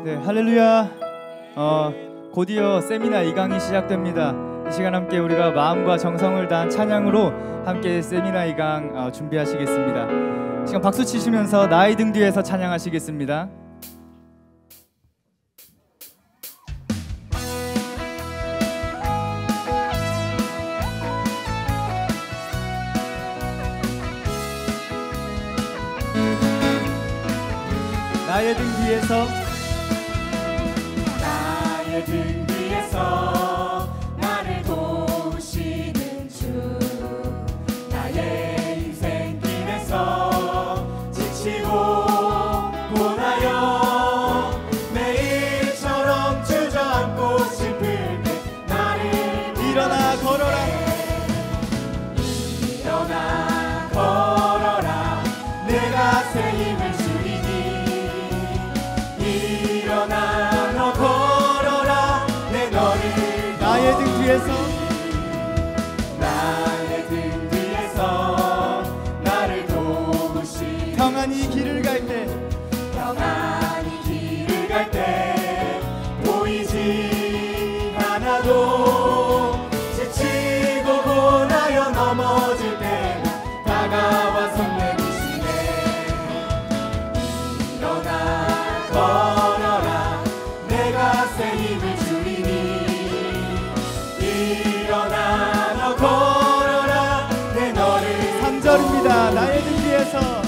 네, 할렐루야. 곧이어 세미나 2강이 시작됩니다. 이 시간 함께 우리가 마음과 정성을 다한 찬양으로 함께 세미나 2강 준비하시겠습니다. 지금 박수 치시면서 나의 등 뒤에서 찬양하시겠습니다. 나의 등 뒤에서, 나의 등 뒤에서 나를 도우시는 주, 나의 인생길에서 지치고 고나여 매일처럼 주저앉고 싶을 때 나를 일어나 걸어라, 일어나 걸어라. 내가 새 힘을 일어나 너 걸어라. 내 너를 나의 등 뒤에서, 나의 등 뒤에서 나를 도우시 평안히 길을 갈 때, 평안히 길을 갈 때 보이지 않아도 지치고 고나여 넘어질 때 다가와서 내미시네. 일어나 걸어라. 내가 새 힘을 주리니 일어나 너 걸어라. 내 너를 3절입니다. 나의 등 뒤에서,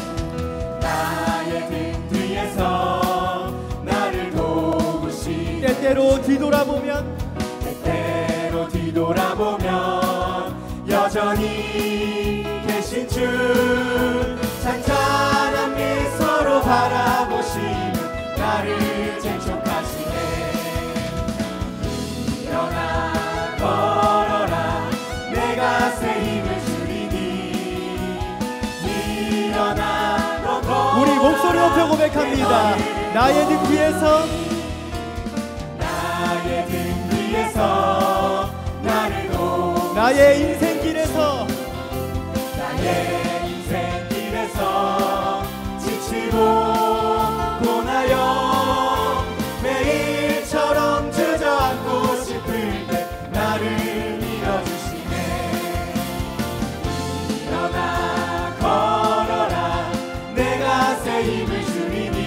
나의 등 뒤에서 나를 도우시 때때로 뒤돌아보면, 때때로 뒤돌아보면 여전히 계신 주 찬찬한 미소로 바라보시며 나를 재촉하시네. 일어나 걸어라. 내가 새 힘을 주리니 일어나 너 걸어라. 우리 목소리 높여 고백합니다. 나의 등 뒤에서, 나의 등 뒤에서 나를 도우 나의 인생길에서, 나의 인생길에서 지치고 고나여 매일처럼 주저앉고 싶을 때 나를 밀어주시네. 일어나 걸어라. 내가 새 힘을 주리니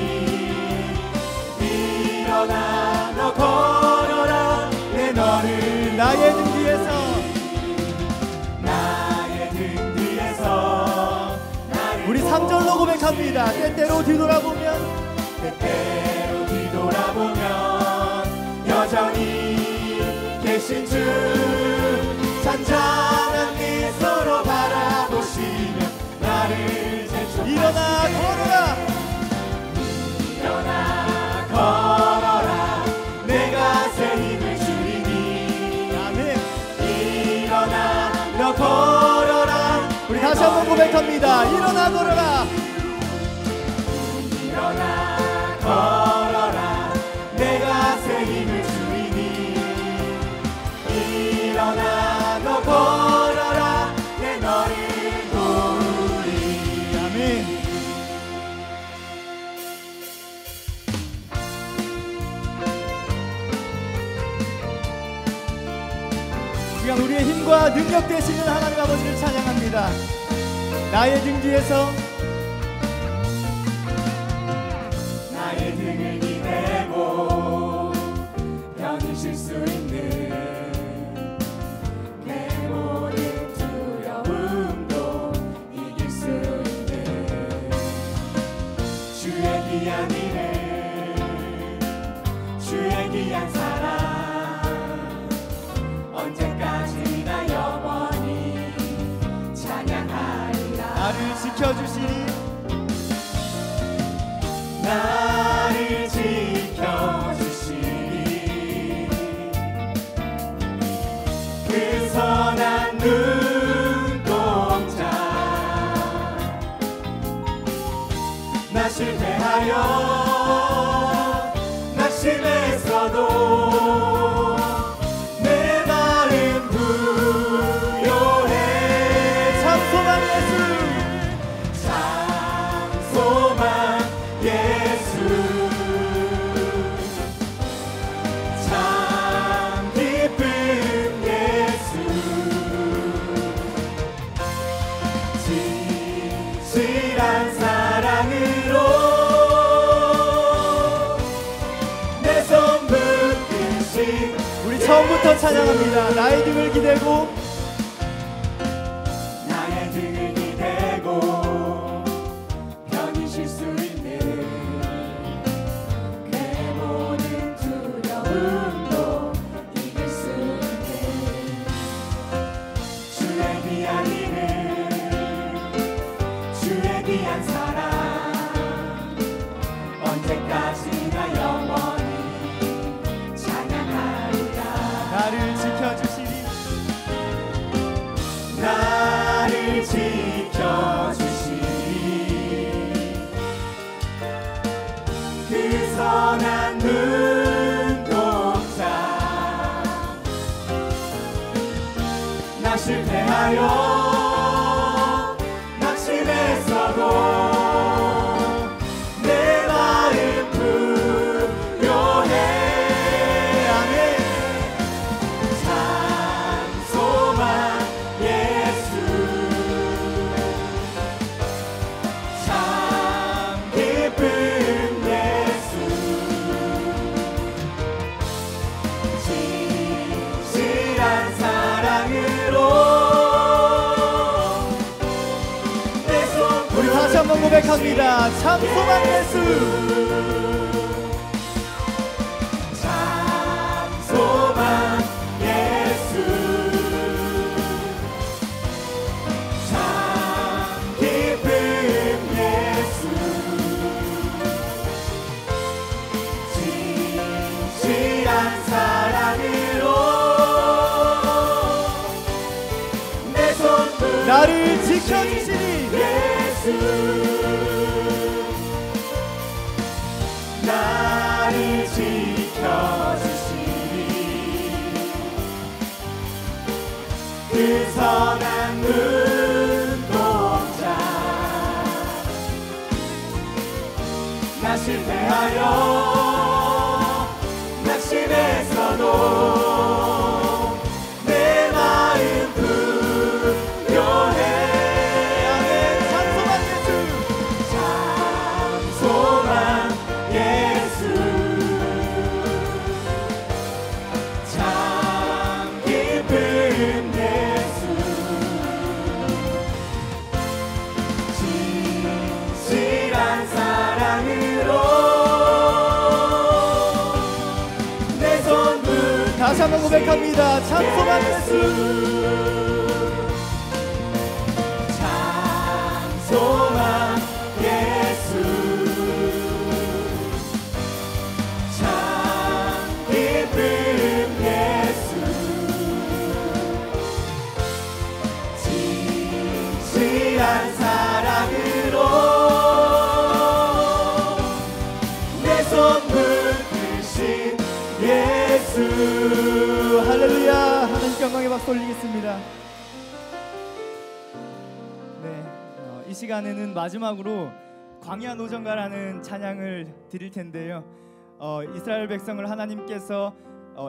일어나 너 걸어라. 내 너를 나의 등 뒤에서, 나의 등 뒤에서 나를 우리 3절로 고백합니다. 때때로 뒤돌아보면, 때때로 뒤돌아보면 여전히 계신 주 찬찬한 미소로 바라보시며 나를 재촉하시네. 일어나 걸어라, 일어나 걸어라. 내가 새 힘을 주리니 아멘. 일어나 너 걸어라. 우리 다시 한번 고백합니다. 일어나 걸어라, 일어나 걸어라. 내가 새 힘을 주리니 일어나 너 걸어라. 내 너를 도우리. 아멘. 시간 우리의 힘과 능력 되시는 하나님 아버지를 찬양합니다. 나의 등 뒤에서, 나의 등을 기대고 편히 쉴 수 있는 내 모든 두려움도 이길 수 있는 주의 귀한 일을 주의 귀한 사랑 언제까지나 영원히 찬양하리라. 나를 지켜주시니, 나를 지켜주시니 그 선한 눈동자 나 실패하여 낙심했어도 내 마음 부요해. 참소만 예수, 참 처음부터 찬양합니다. 나의 등을 기대고 나의 등을 기대고 편히 쉴 수 있는 내 모든 두려움도 이길 수 있는 주의 귀한 이름 주의 귀한 사랑 언제까지나 영원히 찬양하리라. 나를 지켜주시리 나를 지켜주시리 그 선한 눈동자 나 실패하여 낙심했어도 내 마음 부요해 아멘 찬송한 예수 참 기쁜 예수 진실한 사랑으로 내 손 우리 다시 한번 고백합니다. 참소만 예수 찬송한 예수 참 기쁜 예수 진실한 사랑으로 내 손 나를 지켜주시리 예수 나를 지켜주시리 그 선한 눈동자 나 실패하여 낙심했어도 내 마음 부요해 참소만 예수 찬송한 예수 참 기쁜 예수 진실한 사랑으로 내 손 다시 한번 고백합니다. 참소만 예수 찬송한 예수 참 기쁜 예수 진실한 사랑으로 내 손 붙드신 예수 할렐루야. 하나님께 영광의 박수 올리겠습니다. 네, 이 시간에는 마지막으로 광야 노전가라는 찬양을 드릴 텐데요. 이스라엘 백성을 하나님께서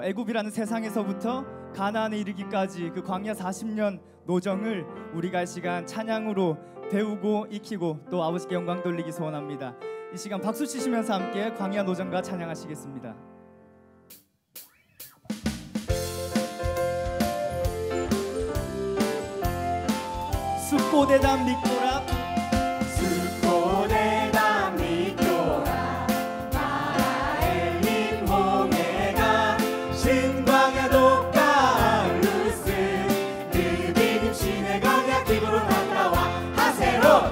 애굽이라는 세상에서부터 가나안에 이르기까지 그 광야 40년 노정을 우리가 이 시간 찬양으로 배우고 익히고 또 아버지께 영광 돌리기 소원합니다. 이 시간 박수 치시면서 함께 광야 노전가 찬양하시겠습니다. 숫고대담 리꼬라 숫고대담 리꼬라 마라엘림 홍해가 신광야 독가루스 느비dim 신의 광야 기브론 한가와 하세롯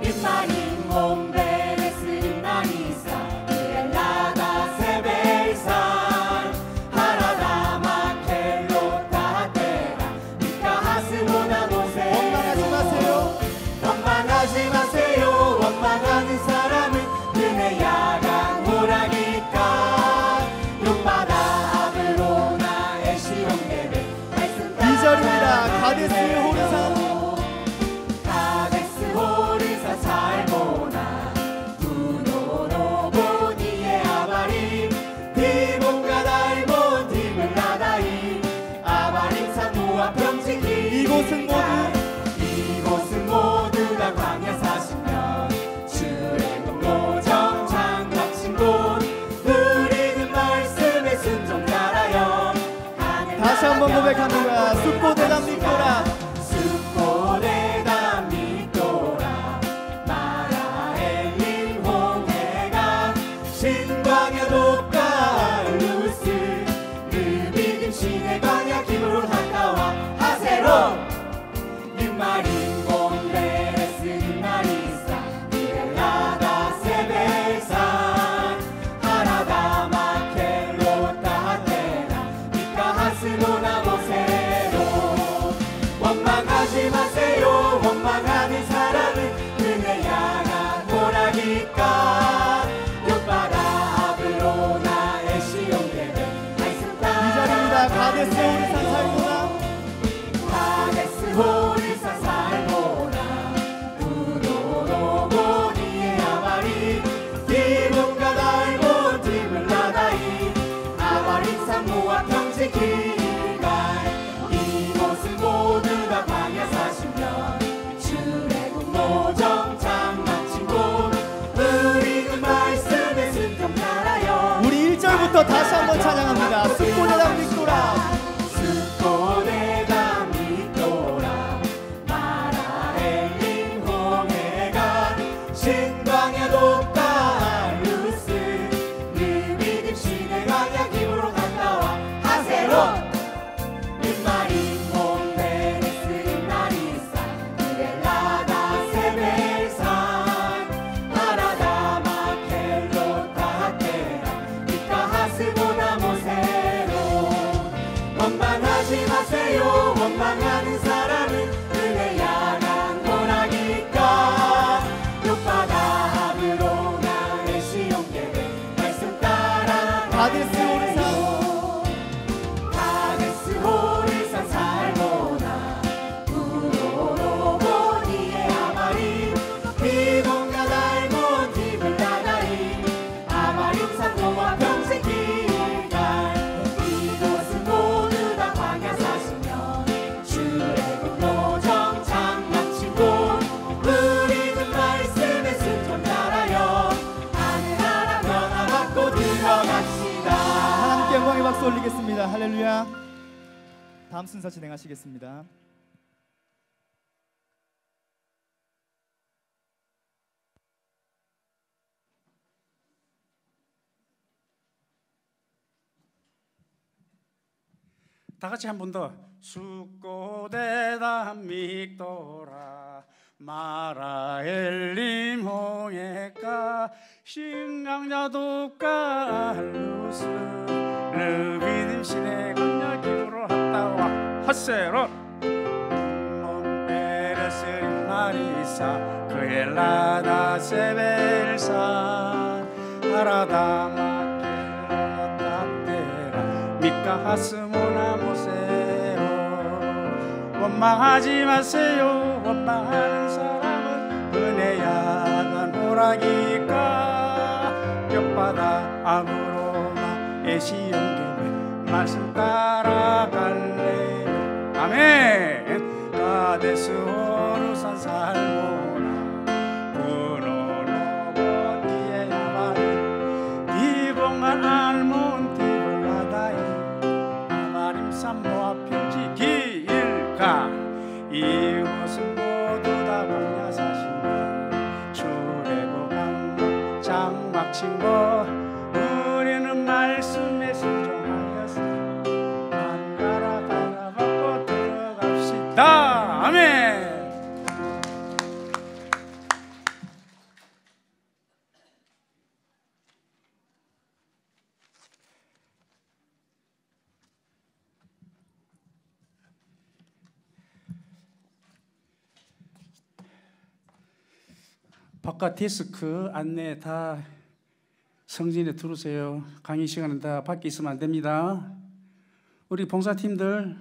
림마림 홈베레스 림나니사 이엘라다 세벨산 하라다마 켈로타테라 미카하스모나 모세 원망하지 마세요. 신광야 높가 루스 르비dim 신의 광야 기브론 하타와 하세론 ним마린 곰베레스 ним마리사 니엘라다 세벨산 하라다 마켈로타 하테라 니카 하스모나 모세로 원망하지 마세요 원망하는 사람은 그네 향한 호라기까 욥바라 아브로나 에시온게베 이 자리입니다. 가데스 오르산 살모나 가데스 호르산 살모나 우로로보니에 아바리 디본가 달고 디블라다이 아바리 산모와 평지 길갈 이곳은 모두 다 광야 40년 출애굽 모정 장막친 곳 우리 그 말씀에 순종 따라요 우리 1절부터 다시 한번 찬양합니다. 숫고대당 빅토라 숫고대다 미토라 마라엘림 홍해가 신광야 높다 루스 르비dim 신의 광야 기브론 갔다와 하세론 림마린 몬베레스 림나리사 니엘라다 세벨산 하라다 마켈로타 하테라 니카 하스보나 모세로 원망하지 마세요 원망하는 사람은 은혜 향한 호라기까 욥바다 아브로나 에시온게베 말씀 따라 가데스 오르산 가데스 호르산 살모나 우로로보니에 아바림 디본가 달몬 디블라다이 아바림 산모와 평생 길갈 이곳은 모두 다 광야 40년 출애굽 모정 장막친 곳 우리는 말씀에 순종 따라요 하늘나라 변화받고 들어갑시다. 하나님께 영광의 박수 올리겠습니다. 할렐루야. 다음 순서 진행하시겠습니다. 다 같이 한 번 더. 숫고대다 믹도라 마라엘림 홍해가 신강야 돕가 루스 르비dim 신의 광야 기브론 하타와 하세론 몬베레스 림마리사 그엘라다 세벨산 하라다 마켈로타 테라 미카 하스모나 모세로 원망하지 마세요 원망하는 사람은 은혜 야간 호라기까 욥바다 아브로나 에시온게베 말씀 따라갈래요 아멘 가데스 호르산 살모나 우로로보니에 아바리 디본간 알몬 디블라다이 아바림 산모와 평지 길가 이곳은 모두 다 광야 40년 출애굽 강목 장막친 곳 우리는 말씀에 순종하여서 안가라 바라보고 들어갑시다 아멘. 바깥 데스크 안내 다 성진에 들어오세요. 강의 시간은 다 밖에 있으면 안 됩니다. 우리 봉사팀들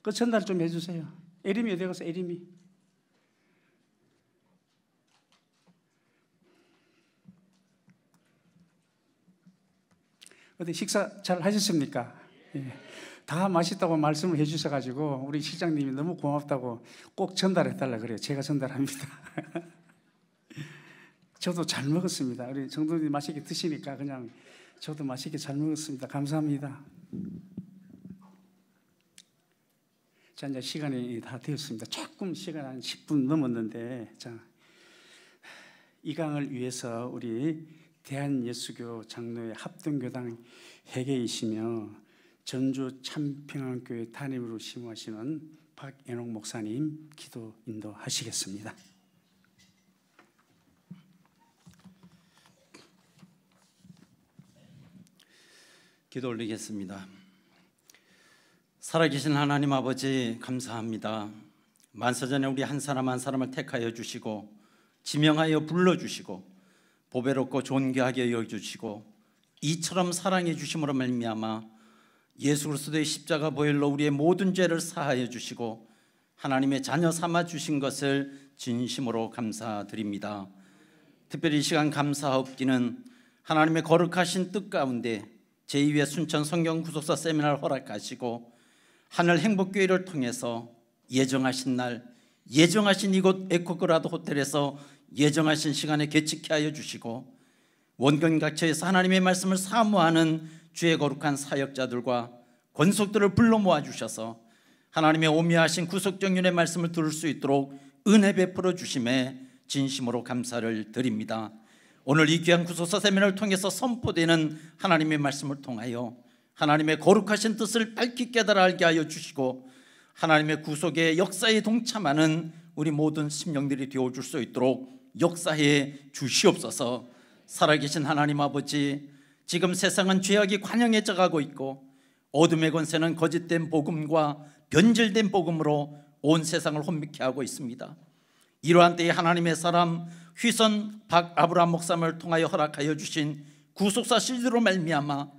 그 전달 좀 해주세요. 에림이 어디 갔어? 에림이. 어디 식사 잘 하셨습니까? 예. 다 맛있다고 말씀을 해주셔가지고 우리 실장님이 너무 고맙다고 꼭 전달해달라 그래요. 제가 전달합니다. 저도 잘 먹었습니다. 우리 정도님 맛있게 드시니까 그냥 저도 맛있게 잘 먹었습니다. 감사합니다. 자, 이제 시간이 다 되었습니다. 조금 시간 한 10분 넘었는데, 자, 이강을 위해서 우리 대한예수교 장로회 합동교당 회계이시며 전주 참평안교회 담임으로 심호하시는 박연옥 목사님 기도 인도하시겠습니다. 기도 올리겠습니다. 살아계신 하나님 아버지 감사합니다. 만사전에 우리 한 사람 한 사람을 택하여 주시고 지명하여 불러주시고 보배롭고 존귀하게 여겨주시고 이처럼 사랑해 주심으로 말미암아 예수 그리스도의 십자가 보혈로 우리의 모든 죄를 사하여 주시고 하나님의 자녀 삼아 주신 것을 진심으로 감사드립니다. 특별히 이 시간 감사하옵기는 하나님의 거룩하신 뜻 가운데 제2회 순천 성경 구속사 세미나를 허락하시고 하늘 행복교회를 통해서 예정하신 날, 예정하신 이곳 에코그라드 호텔에서 예정하신 시간에 개최케 하여 주시고 원경 각처에서 하나님의 말씀을 사모하는 주의 거룩한 사역자들과 권속들을 불러 모아주셔서 하나님의 오묘하신 구속정륜의 말씀을 들을 수 있도록 은혜 베풀어 주심에 진심으로 감사를 드립니다. 오늘 이 귀한 구속사 세미나를 통해서 선포되는 하나님의 말씀을 통하여 하나님의 거룩하신 뜻을 밝히 깨달아 알게 하여 주시고 하나님의 구속의 역사에 동참하는 우리 모든 심령들이 되어줄 수 있도록 역사해 주시옵소서. 살아계신 하나님 아버지, 지금 세상은 죄악이 관영해져 가고 있고 어둠의 권세는 거짓된 복음과 변질된 복음으로 온 세상을 혼미케 하고 있습니다. 이러한 때에 하나님의 사람 휘선 박아브라함 목사님을 통하여 허락하여 주신 구속사 CD로 말미암아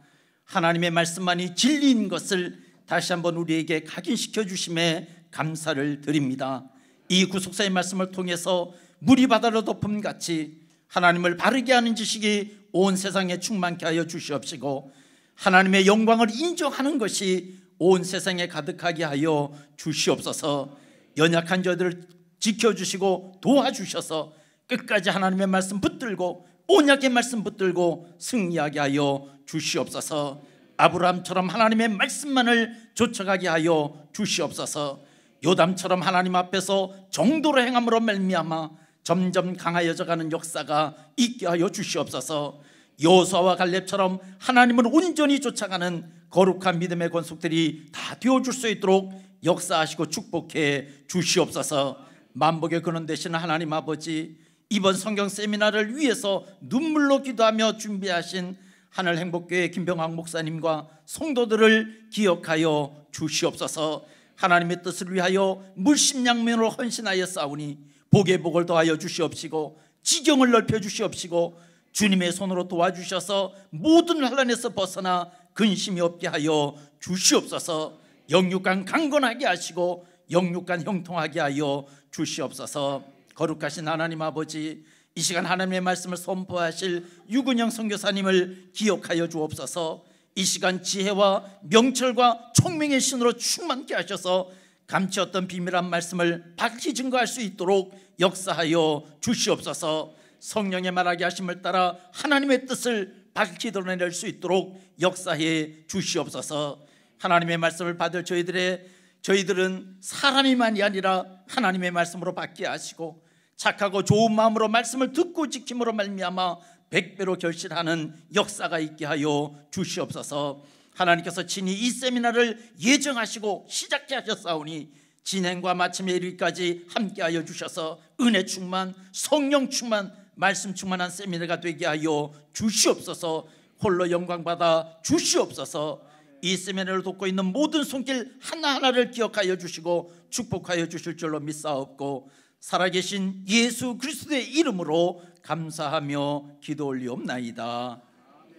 하나님의 말씀만이 진리인 것을 다시 한번 우리에게 각인시켜 주심에 감사를 드립니다. 이 구속사의 말씀을 통해서 물이 바다로 덮음같이 하나님을 바르게 하는 지식이 온 세상에 충만케 하여 주시옵시고 하나님의 영광을 인정하는 것이 온 세상에 가득하게 하여 주시옵소서. 연약한 저들을 지켜주시고 도와주셔서 끝까지 하나님의 말씀 붙들고 언약의 말씀 붙들고 승리하게 하여 주시옵소서. 아브라함처럼 하나님의 말씀만을 쫓아가게 하여 주시옵소서. 요담처럼 하나님 앞에서 정도로 행함으로 말미암아 점점 강하여져가는 역사가 있게 하여 주시옵소서. 여호수아와 갈렙처럼 하나님을 온전히 쫓아가는 거룩한 믿음의 권속들이 다 되어줄 수 있도록 역사하시고 축복해 주시옵소서. 만복의 근원 되시는 하나님 아버지, 이번 성경 세미나를 위해서 눈물로 기도하며 준비하신 하늘 행복교회 김병학 목사님과 성도들을 기억하여 주시옵소서. 하나님의 뜻을 위하여 물심양면으로 헌신하여 싸우니 복의 복을 더하여 주시옵시고 지경을 넓혀 주시옵시고 주님의 손으로 도와주셔서 모든 환난에서 벗어나 근심이 없게 하여 주시옵소서. 영육간 강건하게 하시고 영육간 형통하게 하여 주시옵소서. 거룩하신 하나님 아버지, 이 시간 하나님의 말씀을 선포하실 유근영 선교사님을 기억하여 주옵소서. 이 시간 지혜와 명철과 총명의 신으로 충만케 하셔서 감추었던 비밀한 말씀을 밝히 증거할 수 있도록 역사하여 주시옵소서. 성령의 말하게 하심을 따라 하나님의 뜻을 밝히 드러낼 수 있도록 역사해 주시옵소서. 하나님의 말씀을 받을 저희들은 사람이만이 아니라 하나님의 말씀으로 받게 하시고 착하고 좋은 마음으로 말씀을 듣고 지킴으로 말미암아 100배로 결실하는 역사가 있게 하여 주시옵소서. 하나님께서 친히 이 세미나를 예정하시고 시작케 하셨사오니 진행과 마침에 이르기까지 함께하여 주셔서 은혜 충만, 성령 충만, 말씀 충만한 세미나가 되게 하여 주시옵소서. 홀로 영광 받아 주시옵소서. 이 세미나를 돕고 있는 모든 손길 하나하나를 기억하여 주시고 축복하여 주실 줄로 믿사옵고 살아계신 예수 그리스도의 이름으로 감사하며 기도 올리옵나이다.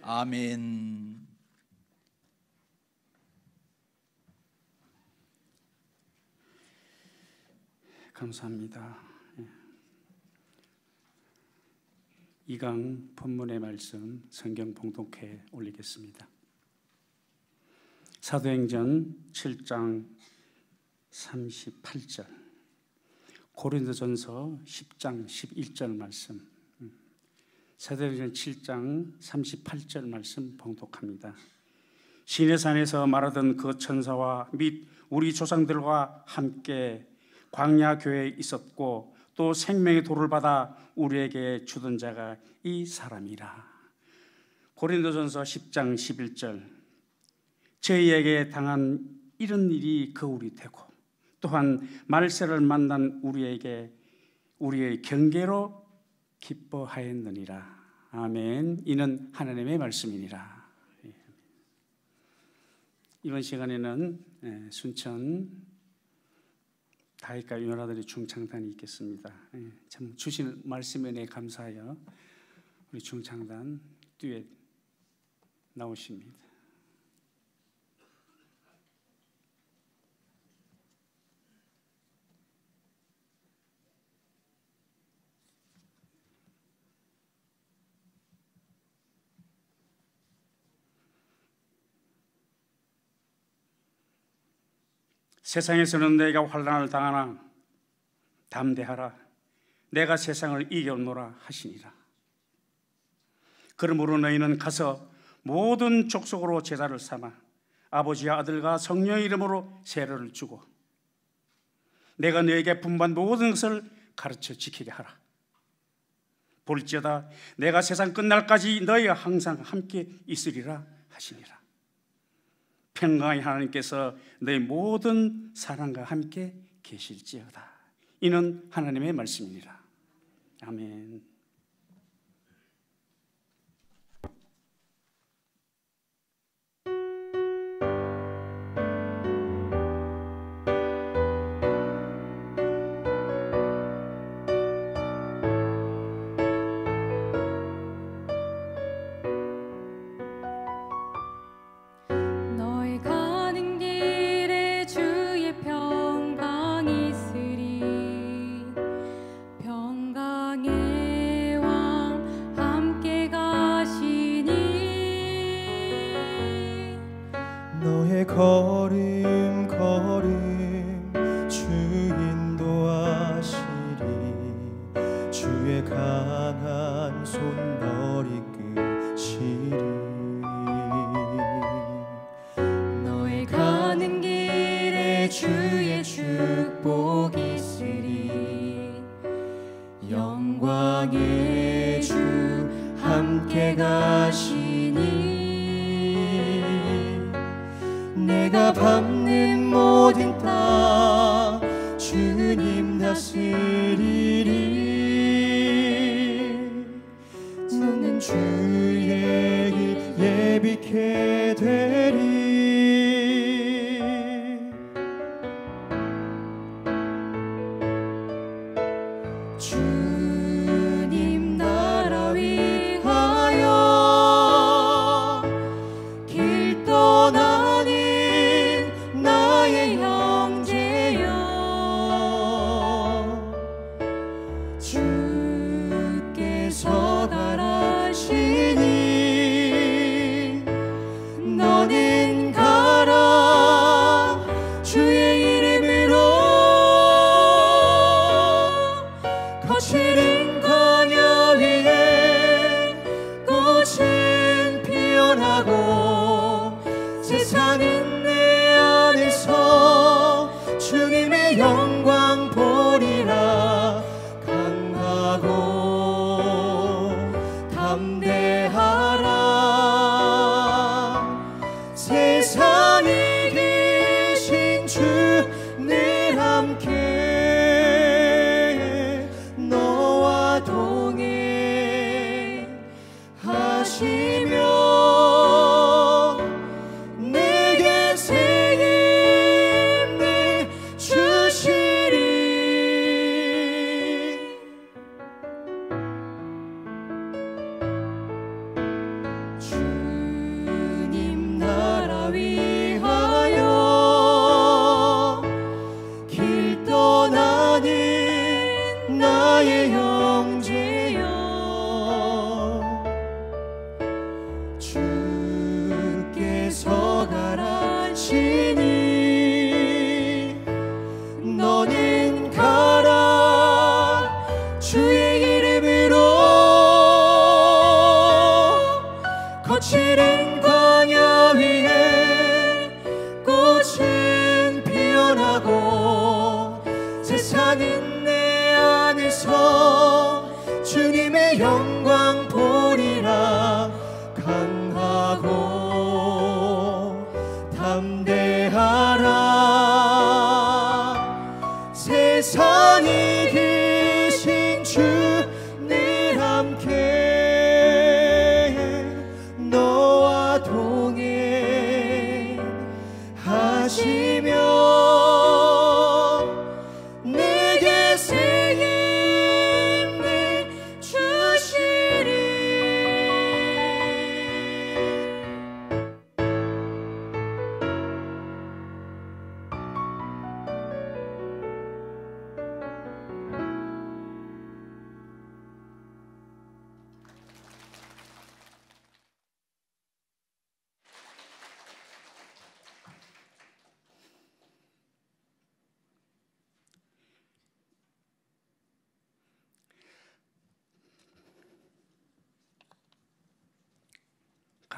아멘. 감사합니다. 이강 본문의 말씀 성경 봉독해 올리겠습니다. 사도행전 7장 38절, 고린도전서 10장 11절 말씀, 사도행전 7장 38절 말씀 봉독합니다. 시내산에서 말하던 그 천사와 및 우리 조상들과 함께 광야 교회에 있었고 또 생명의 도를 받아 우리에게 주던 자가 이 사람이라. 고린도전서 10장 11절. 저희에게 당한 이런 일이 거울이 되고 또한 말세를 만난 우리에게 우리의 경계로 기뻐하였느니라. 아멘. 이는 하나님의 말씀이니라. 이번 시간에는 순천 다윗과 요나단의 중창단이 있겠습니다. 참 주신 말씀에 대해 감사하여 우리 중창단 듀엣 나오십니다. 세상에서는 내가 환난을 당하나 담대하라. 내가 세상을 이겨노라 하시니라. 그러므로 너희는 가서 모든 족속으로 제자를 삼아 아버지와 아들과 성령의 이름으로 세례를 주고 내가 너에게 분부한 모든 것을 가르쳐 지키게 하라. 볼지어다 내가 세상 끝날까지 너희와 항상 함께 있으리라 하시니라. 평강의 하나님께서 너희 모든 사랑과 함께 계실지어다. 이는 하나님의 말씀이니라. 아멘. 걸음 걸음 주 인도하시리. 주의 강한 손 널 이끄시리. 너의 가는 길에 주의 축복이 있으리. 영광의 주 함께 가시니 내가 밟는 모든 땅 주님 다스리리. 너는 주의 길 예비케 되리. 주님 나라 위하여 길 떠나는 나의 형제여. 주께서 가라시니 너는 가라. 주의 이름으로 거칠은 광야 위에 꽃은 피어나고 세상은 내 안에서 주님의 영광 보리라. 강하고 담대하라. 세상에 계신 주 늘 함께 너와 동행하시며 내게 새 힘을 주시리. 주님 나라 위하여 길 떠나는 나의 형제여. 주께서 가라시니 너는 가라. 주의 이름으로 거칠은 광야 위에 꽃은 피어나고 세상은 내 안에서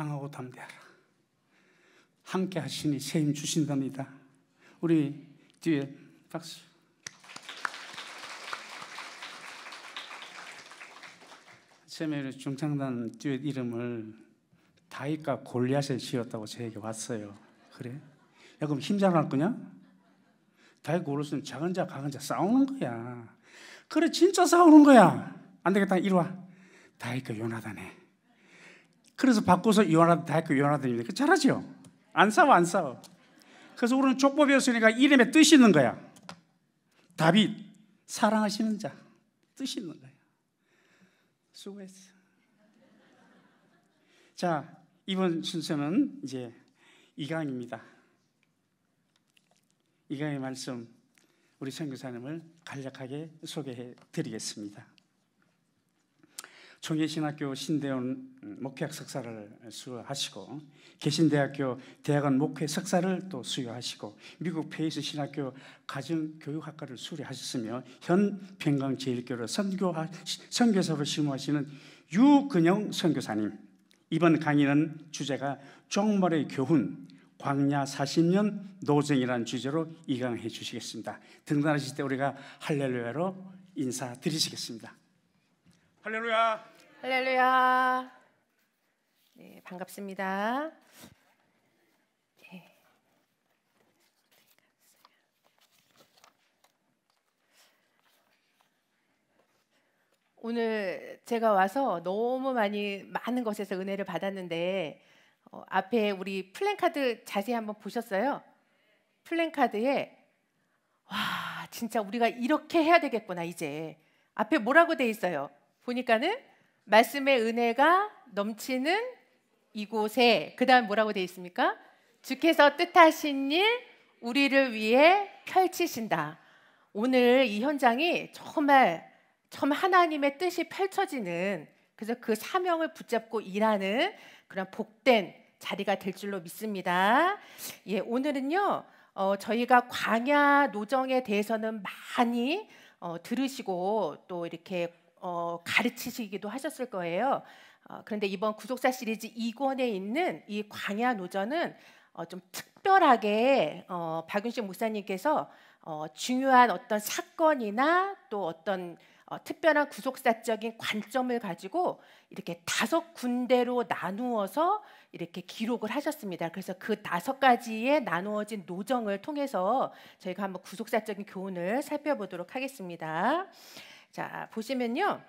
강하고 담대하라. 함께 하시니 새 힘 주신답니다. 우리 뒤에 박수. 세미나리 중창단 듀엣 이름을 다윗과 골리앗을 지었다고 저에게 왔어요. 그래? 야, 그럼 힘자랑할 거냐? 다윗 골리앗은 작은 자 강한 자 싸우는 거야. 그래, 진짜 싸우는 거야. 안 되겠다, 이리 와. 다윗과 요나단해. 그래서 바꿔서 요나단, 다윗과 요나단입니다. 잘하죠? 안 싸워. 그래서 우리는 족보배웠으니까 이름에 뜻이 있는 거야. 다윗, 사랑하시는 자, 뜻이 있는 거야. 수고했어. 자, 이번 순서는 이제 2강입니다. 2강의 말씀, 우리 선교사님을 간략하게 소개해 드리겠습니다. 총예신학교 신대원 목회학 석사를 수료하시고, 개신대학교 대학원 목회 석사를 또 수료하시고, 미국 페이스 신학교 가정교육학과를 수료하셨으며, 현 평강제일교회 선교사로 심호하시는 유근영 선교사님. 이번 강의는 주제가 종말의 교훈, 광야 40년 노정이라는 주제로 이강해 주시겠습니다. 등단하실 때 우리가 할렐루야로 인사드리시겠습니다. 할렐루야. 할렐루야. 네, 반갑습니다. 네. 오늘 제가 와서 너무 많은 것에서 은혜를 받았는데, 앞에 우리 플랜카드 자세히 한번 보셨어요? 플랜카드에 와, 진짜 우리가 이렇게 해야 되겠구나. 이제 앞에 뭐라고 돼 있어요? 보니까는 말씀의 은혜가 넘치는 이곳에, 그 다음 뭐라고 돼 있습니까? 주께서 뜻하신 일 우리를 위해 펼치신다. 오늘 이 현장이 정말 하나님의 뜻이 펼쳐지는, 그래서 그 사명을 붙잡고 일하는 그런 복된 자리가 될 줄로 믿습니다. 예, 오늘은요, 저희가 광야 노정에 대해서는 많이 들으시고 또 이렇게 가르치시기도 하셨을 거예요. 그런데 이번 구속사 시리즈 2권에 있는 이 광야 노전은 좀 특별하게 박윤식 목사님께서 중요한 어떤 사건이나 또 어떤 특별한 구속사적인 관점을 가지고 이렇게 5군데로 나누어서 이렇게 기록을 하셨습니다. 그래서 그 5가지의 나누어진 노정을 통해서 저희가 한번 구속사적인 교훈을 살펴보도록 하겠습니다. 자, 보시면요,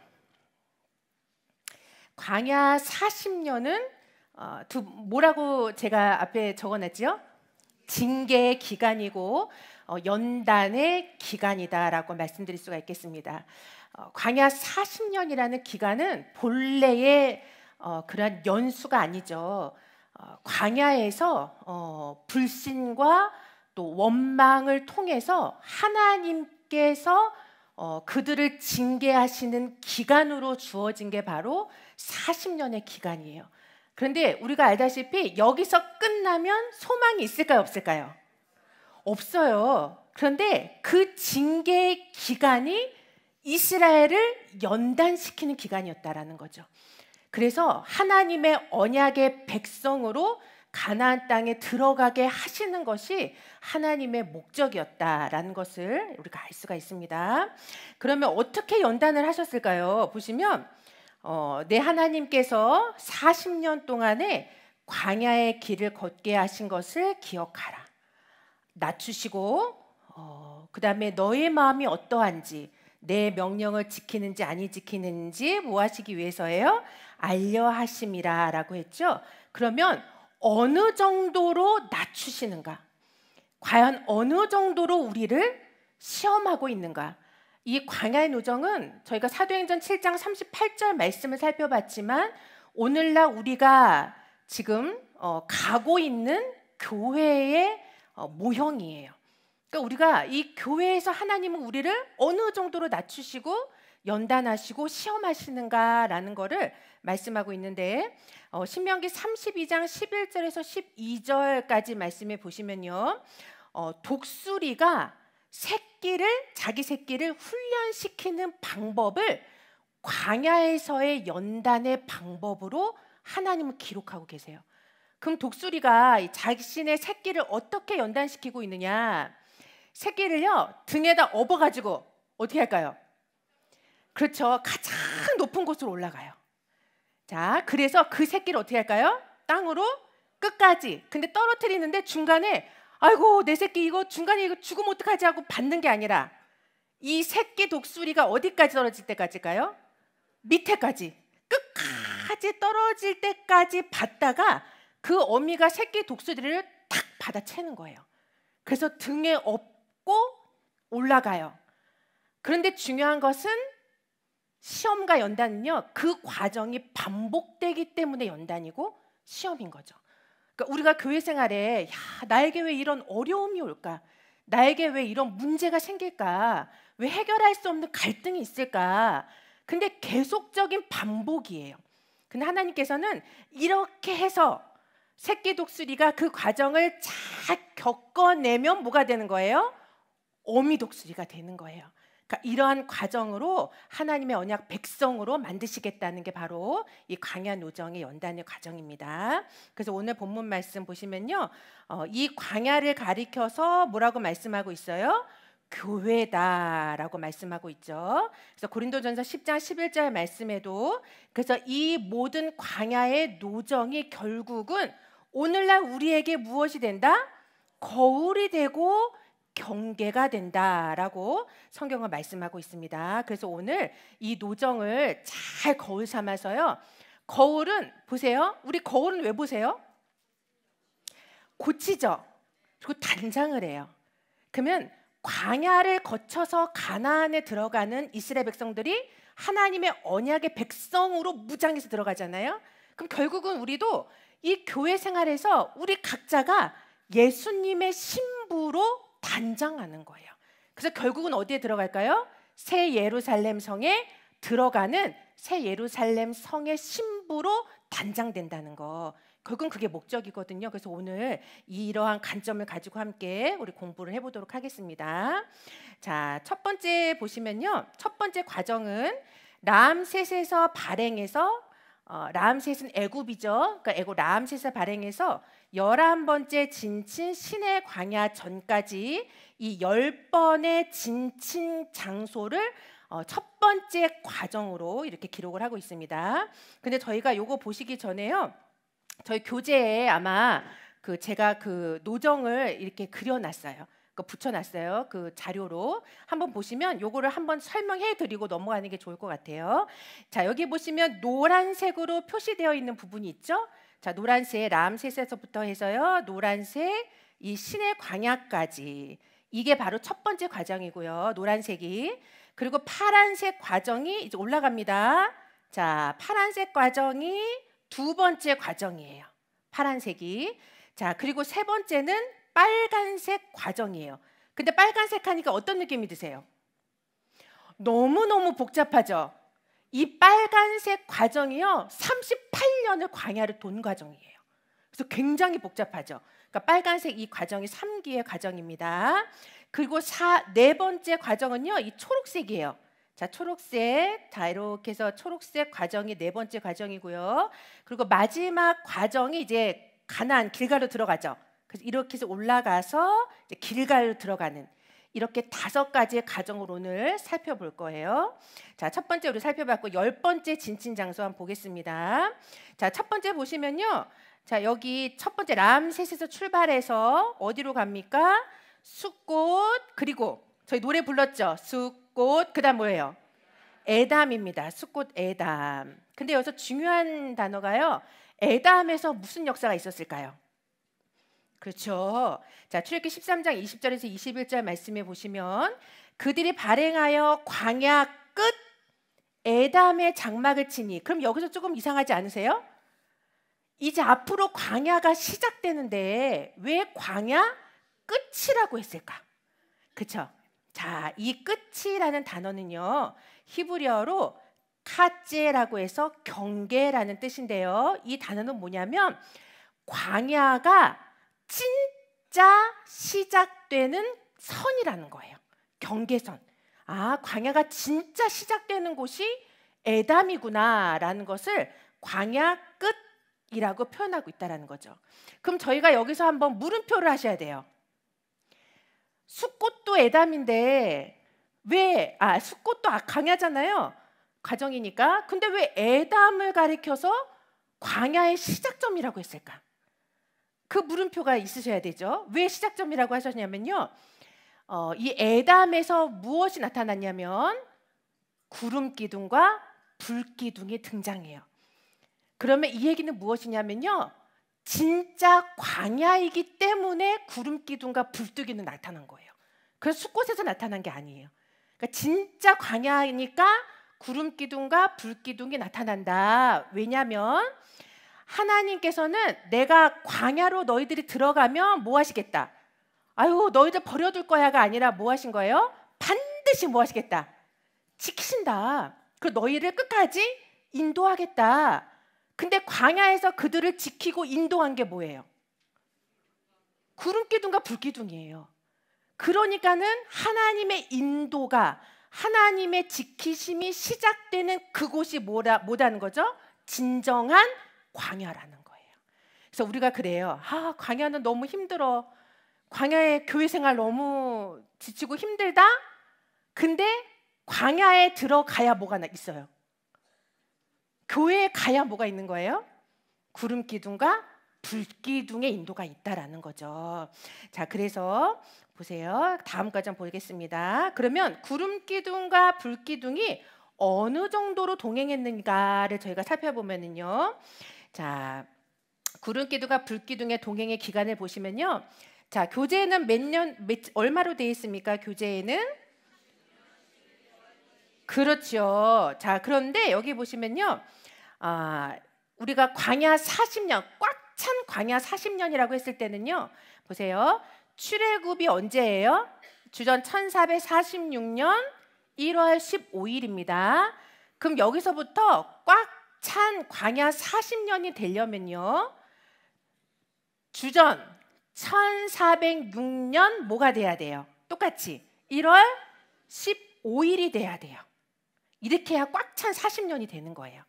광야 40년은 뭐라고 제가 앞에 적어놨죠? 징계의 기간이고 연단의 기간이다라고 말씀드릴 수가 있겠습니다. 광야 40년이라는 기간은 본래의 그런 연수가 아니죠. 광야에서 불신과 또 원망을 통해서 하나님께서 그들을 징계하시는 기간으로 주어진 게 바로 40년의 기간이에요. 그런데 우리가 알다시피 여기서 끝나면 소망이 있을까요, 없을까요? 없어요. 그런데 그 징계의 기간이 이스라엘을 연단시키는 기간이었다라는 거죠. 그래서 하나님의 언약의 백성으로 가나안 땅에 들어가게 하시는 것이 하나님의 목적이었다라는 것을 우리가 알 수가 있습니다. 그러면 어떻게 연단을 하셨을까요? 보시면 내 하나님께서 40년 동안에 광야의 길을 걷게 하신 것을 기억하라. 낮추시고 그 다음에 너의 마음이 어떠한지, 내 명령을 지키는지 아니 지키는지 뭐 하시기 위해서예요? 알려 하심이라 라고 했죠. 그러면 어느 정도로 낮추시는가? 과연 어느 정도로 우리를 시험하고 있는가? 이 광야의 노정은 저희가 사도행전 7장 38절 말씀을 살펴봤지만 오늘날 우리가 지금 가고 있는 교회의 모형이에요. 그러니까 우리가 이 교회에서 하나님은 우리를 어느 정도로 낮추시고 연단하시고 시험하시는가라는 것을 말씀하고 있는데, 신명기 32장 11절에서 12절까지 말씀해 보시면요, 독수리가 자기 새끼를 훈련시키는 방법을 광야에서의 연단의 방법으로 하나님은 기록하고 계세요. 그럼 독수리가 자신의 새끼를 어떻게 연단시키고 있느냐? 새끼를요 등에다 업어가지고 어떻게 할까요? 그렇죠. 가장 높은 곳으로 올라가요. 자, 그래서 그 새끼를 어떻게 할까요? 땅으로 끝까지. 근데 떨어뜨리는데 중간에 아이고 내 새끼 이거 중간에 이거 죽으면 어떡하지 하고 받는 게 아니라 이 새끼 독수리가 어디까지 떨어질 때까지일까요? 밑에까지. 끝까지 떨어질 때까지 받다가 그 어미가 새끼 독수리를 탁 받아채는 거예요. 그래서 등에 업고 올라가요. 그런데 중요한 것은 시험과 연단은요, 그 과정이 반복되기 때문에 연단이고 시험인 거죠. 그러니까 우리가 교회 생활에 나에게 왜 이런 어려움이 올까? 나에게 왜 이런 문제가 생길까? 왜 해결할 수 없는 갈등이 있을까? 근데 계속적인 반복이에요. 근데 하나님께서는 이렇게 해서 새끼 독수리가 그 과정을 잘 겪어내면 뭐가 되는 거예요? 어미 독수리가 되는 거예요. 그러니까 이러한 과정으로 하나님의 언약 백성으로 만드시겠다는 게 바로 이 광야 노정의 연단의 과정입니다. 그래서 오늘 본문 말씀 보시면요, 이 광야를 가리켜서 뭐라고 말씀하고 있어요? 교회다라고 말씀하고 있죠. 그래서 고린도전서 10장 11절 말씀에도 그래서 이 모든 광야의 노정이 결국은 오늘날 우리에게 무엇이 된다? 거울이 되고 경계가 된다라고 성경은 말씀하고 있습니다. 그래서 오늘 이 노정을 잘 거울 삼아서요. 거울은 보세요. 우리 거울은 왜 보세요? 고치죠. 그리고 단장을 해요. 그러면 광야를 거쳐서 가나안에 들어가는 이스라엘 백성들이 하나님의 언약의 백성으로 무장해서 들어가잖아요. 그럼 결국은 우리도 이 교회 생활에서 우리 각자가 예수님의 신부로 단장하는 거예요. 그래서 결국은 어디에 들어갈까요? 새 예루살렘 성에 들어가는 새 예루살렘 성의 신부로 단장된다는 거. 결국은 그게 목적이거든요. 그래서 오늘 이러한 관점을 가지고 함께 우리 공부를 해보도록 하겠습니다. 자, 첫 번째 보시면요. 첫 번째 과정은 람셋에서 발행해서 람셋은 애굽이죠. 그러니까 애굽 람셋에서 발행해서 11번째 진친 신의 광야 전까지 이 10번의 진친 장소를 첫 번째 과정으로 이렇게 기록을 하고 있습니다. 근데 저희가 요거 보시기 전에요. 저희 교재에 아마 제가 그 노정을 이렇게 그려놨어요. 붙여놨어요. 그 자료로 한번 보시면 요거를 한번 설명해드리고 넘어가는 게 좋을 것 같아요. 자, 여기 보시면 노란색으로 표시되어 있는 부분이 있죠. 자, 노란색 람셋에서부터 해서요. 노란색 이 신의 광야까지 이게 바로 첫 번째 과정이고요. 노란색이. 그리고 파란색 과정이 이제 올라갑니다. 자, 파란색 과정이 두 번째 과정이에요. 파란색이. 자, 그리고 세 번째는 빨간색 과정이에요. 근데 빨간색 하니까 어떤 느낌이 드세요? 너무너무 복잡하죠? 이 빨간색 과정이요. 38년을 광야를 돈 과정이에요. 그래서 굉장히 복잡하죠. 그러니까 빨간색 이 과정이 3기의 과정입니다. 그리고 네 번째 과정은요. 이 초록색이에요. 자, 초록색. 자, 이렇게 해서 초록색 과정이 네 번째 과정이고요. 그리고 마지막 과정이 이제 가나안 길가로 들어가죠. 그래서 이렇게 해서 올라가서 이제 길가로 들어가는 이렇게 5가지의 과정을 오늘 살펴볼 거예요. 자, 첫 번째 우리 살펴봤고 10번째 진친 장소 한번 보겠습니다. 자, 첫 번째 보시면요. 자, 여기 첫 번째 람셋에서 출발해서 어디로 갑니까? 숫꽃. 그리고 저희 노래 불렀죠. 숫꽃. 그다음 뭐예요? 에담입니다. 숫꽃 에담. 근데 여기서 중요한 단어가요. 에담에서 무슨 역사가 있었을까요? 그렇죠. 자, 출애굽기 13장 20절에서 21절 말씀에 보시면 그들이 발행하여 광야 끝 에담의 장막을 치니. 그럼 여기서 조금 이상하지 않으세요? 이제 앞으로 광야가 시작되는데 왜 광야 끝이라고 했을까? 그렇죠. 자, 이 끝이라는 단어는요. 히브리어로 카제라고 해서 경계라는 뜻인데요. 이 단어는 뭐냐면 광야가 진짜 시작되는 선이라는 거예요. 경계선. 아, 광야가 진짜 시작되는 곳이 에담이구나라는 것을 광야 끝 이라고 표현하고 있다는 거죠. 그럼 저희가 여기서 한번 물음표를 하셔야 돼요. 숫꽃도 에담인데 왜 숫꽃도 광야잖아요. 과정이니까. 근데 왜 에담을 가리켜서 광야의 시작점이라고 했을까? 그 물음표가 있으셔야 되죠. 왜 시작점이라고 하셨냐면요. 이 에담에서 무엇이 나타났냐면 구름 기둥과 불 기둥이 등장해요. 그러면 이 얘기는 무엇이냐면요. 진짜 광야이기 때문에 구름 기둥과 불 기둥이 나타난 거예요. 그래서 숫꽃에서 나타난 게 아니에요. 그러니까 진짜 광야이니까 구름 기둥과 불 기둥이 나타난다. 왜냐하면 하나님께서는 내가 광야로 너희들이 들어가면 뭐 하시겠다? 아유 너희들 버려둘 거야가 아니라 뭐 하신 거예요? 반드시 뭐 하시겠다? 지키신다. 그 너희를 끝까지 인도하겠다. 근데 광야에서 그들을 지키고 인도한 게 뭐예요? 구름 기둥과 불 기둥이에요. 그러니까는 하나님의 인도가 하나님의 지키심이 시작되는 그곳이 뭐라는 거죠? 진정한 광야라는 거예요. 그래서 우리가 그래요. 광야는 너무 힘들어. 광야의 교회 생활 너무 지치고 힘들다. 근데 광야에 들어가야 뭐가 있어요? 교회에 가야 뭐가 있는 거예요? 구름 기둥과 불 기둥의 인도가 있다라는 거죠. 자, 그래서 보세요. 다음 과정 보겠습니다. 그러면 구름 기둥과 불 기둥이 어느 정도로 동행했는가를 저희가 살펴보면은요. 자, 구름 기둥과 불 기둥의 동행의 기간을 보시면요. 자, 교재에는 얼마로 되어 있습니까? 교재에는 그렇죠. 자, 그런데 여기 보시면요. 우리가 광야 40년, 꽉 찬 광야 40년이라고 했을 때는요. 보세요. 출애굽이 언제예요? 주전 1446년 1월 15일입니다. 그럼 여기서부터 꽉 찬 광야 40년이 되려면요. 주전 1406년 뭐가 돼야 돼요? 똑같이 1월 15일이 돼야 돼요. 이렇게 해야 꽉 찬 40년이 되는 거예요.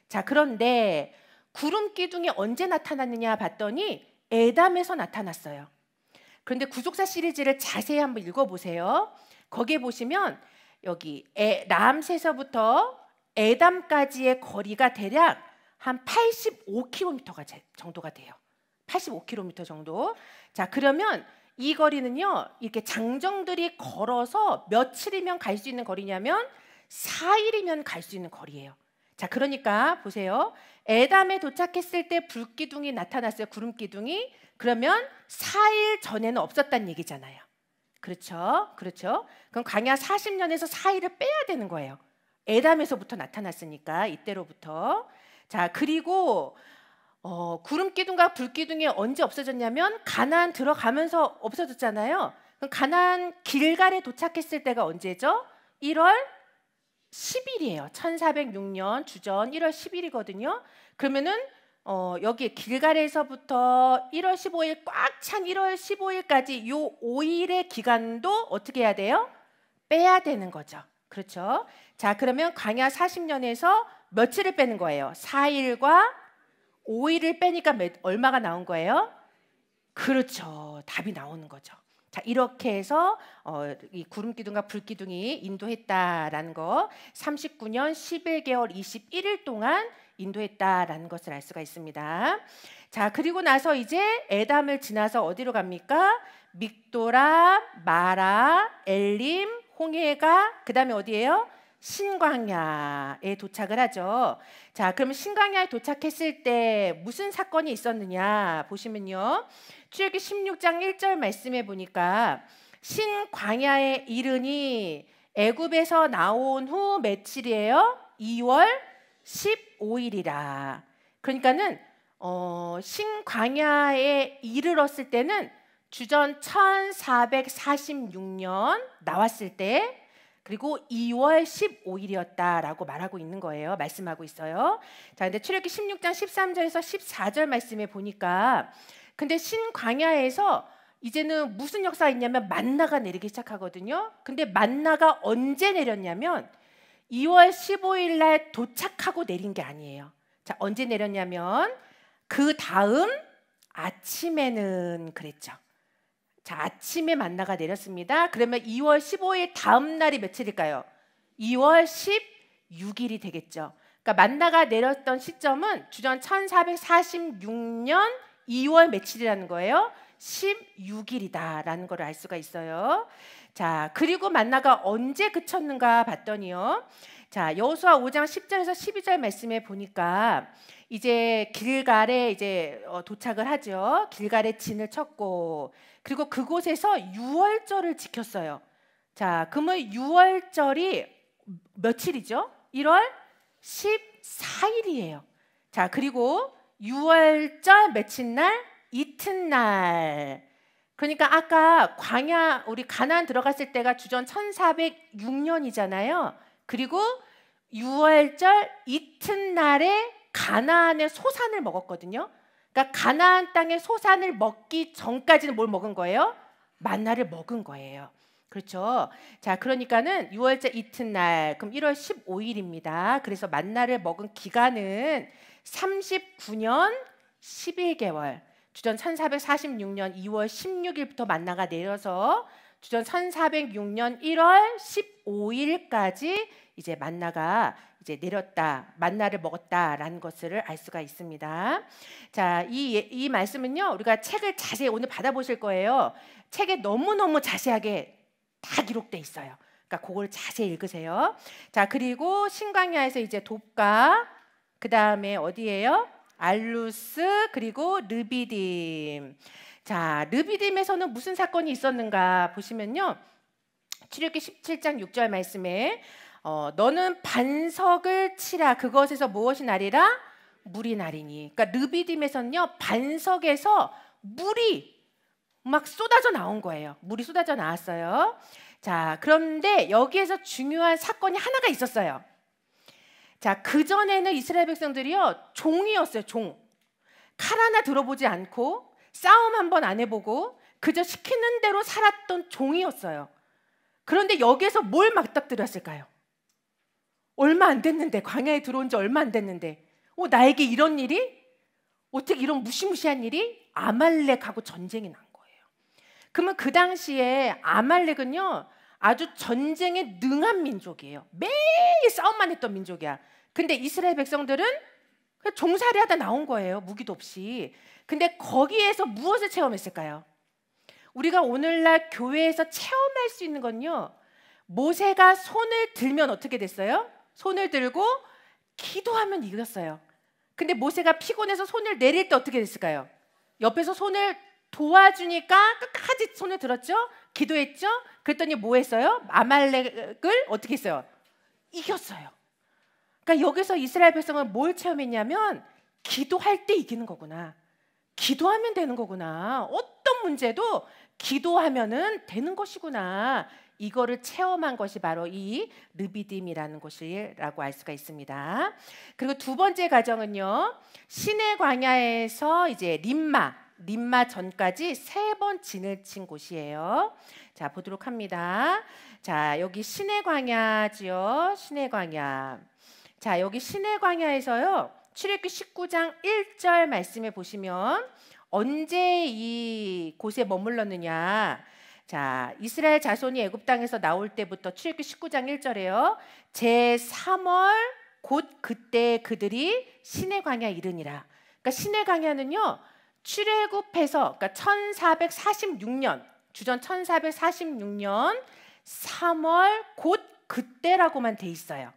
자, 그런데 구름 기둥이 언제 나타났느냐 봤더니 에담에서 나타났어요. 그런데 구속사 시리즈를 자세히 한번 읽어보세요. 거기에 보시면 여기 람세서부터 에담까지의 거리가 대략 한 85km 정도가 돼요. 85km 정도. 자, 그러면 이 거리는요. 이렇게 장정들이 걸어서 며칠이면 갈 수 있는 거리냐면 4일이면 갈 수 있는 거리예요. 자, 그러니까 보세요. 에담에 도착했을 때 불기둥이 나타났어요. 구름기둥이. 그러면 4일 전에는 없었다는 얘기잖아요. 그렇죠? 그렇죠? 그럼 광야 40년에서 4일을 빼야 되는 거예요. 에담에서부터 나타났으니까 이때로부터. 자, 그리고 구름기둥과 불기둥이 언제 없어졌냐면 가나안 들어가면서 없어졌잖아요. 그럼 가나안 길갈에 도착했을 때가 언제죠? 1월 10일이에요. 1406년 주전 1월 10일이거든요. 그러면은 여기 길갈에서부터 1월 15일 꽉 찬 1월 15일까지 요 5일의 기간도 어떻게 해야 돼요? 빼야 되는 거죠. 그렇죠? 자, 그러면 광야 40년에서 며칠을 빼는 거예요? 4일과 5일을 빼니까 얼마가 나온 거예요? 그렇죠. 답이 나오는 거죠. 자, 이렇게 해서 이 구름기둥과 불기둥이 인도했다라는 거 39년 11개월 21일 동안 인도했다라는 것을 알 수가 있습니다. 자, 그리고 나서 이제 에담을 지나서 어디로 갑니까? 믹도라, 마라, 엘림, 홍해가 그 다음에 어디예요? 신광야에 도착을 하죠. 자, 그럼 신광야에 도착했을 때 무슨 사건이 있었느냐 보시면요. 출애굽기 16장 1절 말씀해 보니까 신광야에 이르니 애굽에서 나온 후 며칠이에요? 2월 15일이라. 그러니까는 신광야에 이르렀을 때는 주전 1446년 나왔을 때 그리고 2월 15일이었다라고 말하고 있는 거예요. 말씀하고 있어요. 자, 근데 출애굽기 16장 13절에서 14절 말씀에 보니까 근데 신광야에서 이제는 무슨 역사가 있냐면 만나가 내리기 시작하거든요. 근데 만나가 언제 내렸냐면 2월 15일 날 도착하고 내린 게 아니에요. 자, 언제 내렸냐면 그 다음 아침에는 그랬죠. 자, 아침에 만나가 내렸습니다. 그러면 2월 15일 다음 날이 며칠일까요? 2월 16일이 되겠죠. 그러니까 만나가 내렸던 시점은 주전 1446년 2월 며칠이라는 거예요. 16일이다라는 걸 알 수가 있어요. 자, 그리고 만나가 언제 그쳤는가 봤더니요. 자, 여호수아 5장 10절에서 12절 말씀에 보니까 이제 길갈에 이제 도착을 하죠. 길갈에 진을 쳤고, 그리고 그곳에서 유월절을 지켰어요. 자, 그러면 유월절이 며칠이죠? 1월 14일이에요. 자, 그리고 유월절 며칠 날? 이튿날. 그러니까 아까 광야 우리 가나안 들어갔을 때가 주전 1406년이잖아요. 그리고 유월절 이튿날에 가나안의 소산을 먹었거든요. 그러니까 가나안 땅의 소산을 먹기 전까지는 뭘 먹은 거예요? 만나를 먹은 거예요. 그렇죠. 자, 그러니까는 유월절 이튿날, 그럼 1월 15일입니다. 그래서 만나를 먹은 기간은 39년 11개월. 주전 1446년 2월 16일부터 만나가 내려서 주전 1406년 1월 15일까지 이제 만나가 이제 내렸다, 만나를 먹었다라는 것을 알 수가 있습니다. 자, 이 말씀은요, 우리가 책을 자세히 오늘 받아보실 거예요. 책에 너무너무 자세하게 다 기록돼 있어요. 그러니까 그걸 자세히 읽으세요. 자, 그리고 신광야에서 이제 돕가, 그 다음에 어디예요? 알루스, 그리고 르비딤. 자, 르비딤에서는 무슨 사건이 있었는가 보시면요, 출애굽기 17장 6절 말씀에 너는 반석을 치라. 그것에서 무엇이 나리라? 물이 나리니. 그러니까 르비딤에서는요, 반석에서 물이 막 쏟아져 나온 거예요. 물이 쏟아져 나왔어요. 자, 그런데 여기에서 중요한 사건이 하나가 있었어요. 자, 그전에는 이스라엘 백성들이요, 종이었어요. 종. 칼 하나 들어보지 않고 싸움 한번 안 해보고 그저 시키는 대로 살았던 종이었어요. 그런데 여기에서 뭘 맞닥뜨렸을까요? 얼마 안 됐는데, 광야에 들어온 지 얼마 안 됐는데 나에게 이런 일이? 어떻게 이런 무시무시한 일이? 아말렉하고 전쟁이 난 거예요. 그러면 그 당시에 아말렉은요, 아주 전쟁에 능한 민족이에요. 매일 싸움만 했던 민족이야. 근데 이스라엘 백성들은 그냥 종살이하다 나온 거예요. 무기도 없이. 근데 거기에서 무엇을 체험했을까요? 우리가 오늘날 교회에서 체험할 수 있는 건요, 모세가 손을 들면 어떻게 됐어요? 손을 들고 기도하면 이겼어요. 근데 모세가 피곤해서 손을 내릴 때 어떻게 됐을까요? 옆에서 손을 도와주니까 끝까지 손을 들었죠? 기도했죠? 그랬더니 뭐 했어요? 아말렉을 어떻게 했어요? 이겼어요. 그러니까 여기서 이스라엘 백성은 뭘 체험했냐면, 기도할 때 이기는 거구나. 기도하면 되는 거구나. 어떤 문제도 기도하면은 되는 것이구나. 이거를 체험한 것이 바로 이 르비딤이라는 곳이라고 알 수가 있습니다. 그리고 두 번째 가정은요, 시내 광야에서 이제 림마 전까지 3번 진을 친 곳이에요. 자, 보도록 합니다. 자, 여기 시내 광야지요. 시내 광야. 자, 여기 시내 광야에서요, 출애굽기 19장 1절 말씀에 보시면 언제 이 곳에 머물렀느냐. 자, 이스라엘 자손이 애굽 땅에서 나올 때부터 출애굽기 19장 1절에요. 제3월 곧 그때 그들이 시내 광야 이르니라. 그러니까 시내 광야는요, 출애굽해서 그러니까 1446년, 주전 1446년 3월 곧 그때라고만 돼 있어요.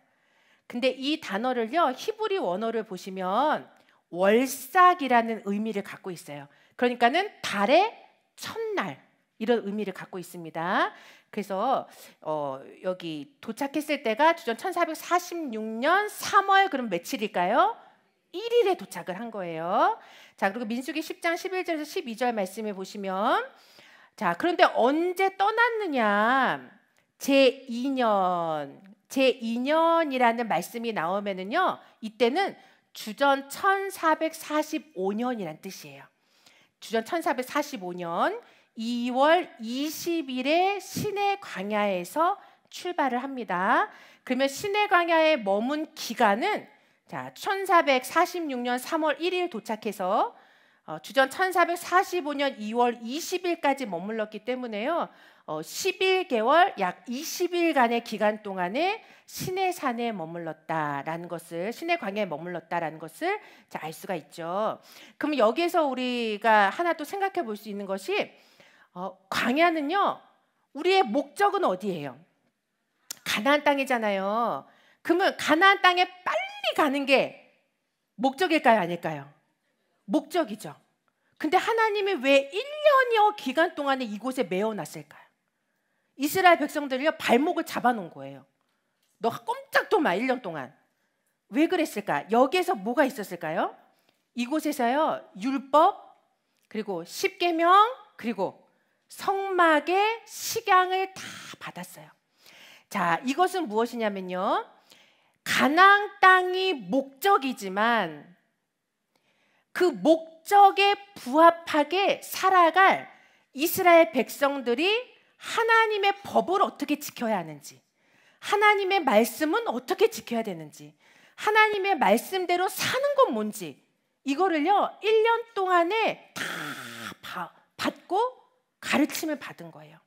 근데 이 단어를요, 히브리 원어를 보시면 월삭이라는 의미를 갖고 있어요. 그러니까는 달의 첫날, 이런 의미를 갖고 있습니다. 그래서 여기 도착했을 때가 주전 1446년 3월, 그럼 며칠일까요? 1일에 도착을 한 거예요. 자, 그리고 민수기 10장 11절에서 12절 말씀에 보시면, 자, 그런데 언제 떠났느냐? 제2년이라는 말씀이 나오면은요, 이때는 주전 1445년이란 뜻이에요. 주전 1445년 2월 20일에 시내 광야에서 출발을 합니다. 그러면 시내 광야에 머문 기간은 자, 1446년 3월 1일 도착해서 주전 1445년 2월 20일까지 머물렀기 때문에요. 11개월 약 20일간의 기간 동안에 시내산에 머물렀다라는 것을, 시내 광야에 머물렀다라는 것을 알 수가 있죠. 그럼 여기에서 우리가 하나 또 생각해 볼 수 있는 것이 광야는요, 우리의 목적은 어디예요? 가나안 땅이잖아요. 그러면 가나안 땅에 빨리 가는 게 목적일까요, 아닐까요? 목적이죠. 근데 하나님이 왜 1년여 기간 동안에 이곳에 메어놨을까요? 이스라엘 백성들이요, 발목을 잡아놓은 거예요. 너 꼼짝도 마, 1년 동안. 왜 그랬을까? 여기에서 뭐가 있었을까요? 이곳에서요, 율법, 그리고 십계명, 그리고 성막의 식양을 다 받았어요. 자, 이것은 무엇이냐면요, 가나안 땅이 목적이지만 그 목적에 부합하게 살아갈 이스라엘 백성들이 하나님의 법을 어떻게 지켜야 하는지, 하나님의 말씀은 어떻게 지켜야 되는지, 하나님의 말씀대로 사는 건 뭔지, 이거를요 1년 동안에 다 받고 가르침을 받은 거예요.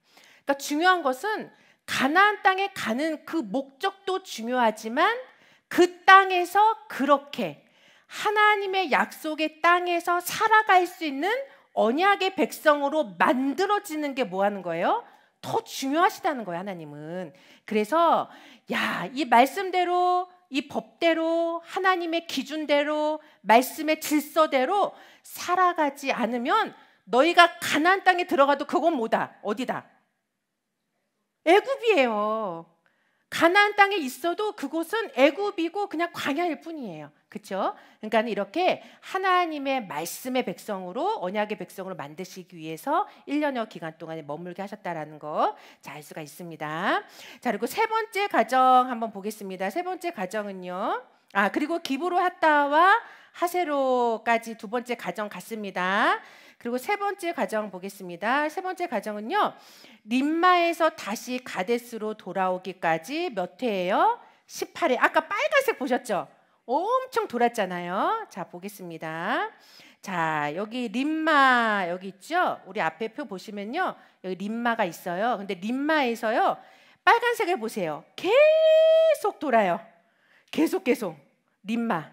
그러니까 중요한 것은 가나안 땅에 가는 그 목적도 중요하지만 그 땅에서 그렇게 하나님의 약속의 땅에서 살아갈 수 있는 언약의 백성으로 만들어지는 게 뭐 하는 거예요? 더 중요하시다는 거예요, 하나님은. 그래서 이 말씀대로, 이 법대로, 하나님의 기준대로, 말씀의 질서대로 살아가지 않으면 너희가 가나안 땅에 들어가도 그건 뭐다? 어디다? 애굽이에요. 가나안 땅에 있어도 그곳은 애굽이고 그냥 광야일 뿐이에요. 그렇죠? 그러니까 이렇게 하나님의 말씀의 백성으로, 언약의 백성으로 만드시기 위해서 1년여 기간 동안에 머물게 하셨다라는 거 알 수가 있습니다. 자, 그리고 세 번째 가정 한번 보겠습니다. 세 번째 가정은요. 그리고 기브로 핫다와 하세로까지 두 번째 가정 갔습니다. 그리고 세 번째 가정 보겠습니다. 세 번째 가정은요, 림마에서 다시 가데스로 돌아오기까지 몇 회예요? 18회. 아까 빨간색 보셨죠? 엄청 돌았잖아요. 자, 보겠습니다. 자, 여기 림마 여기 있죠? 우리 앞에 표 보시면요, 여기 림마가 있어요. 근데 림마에서요, 빨간색을 보세요. 계속 돌아요. 계속 림마.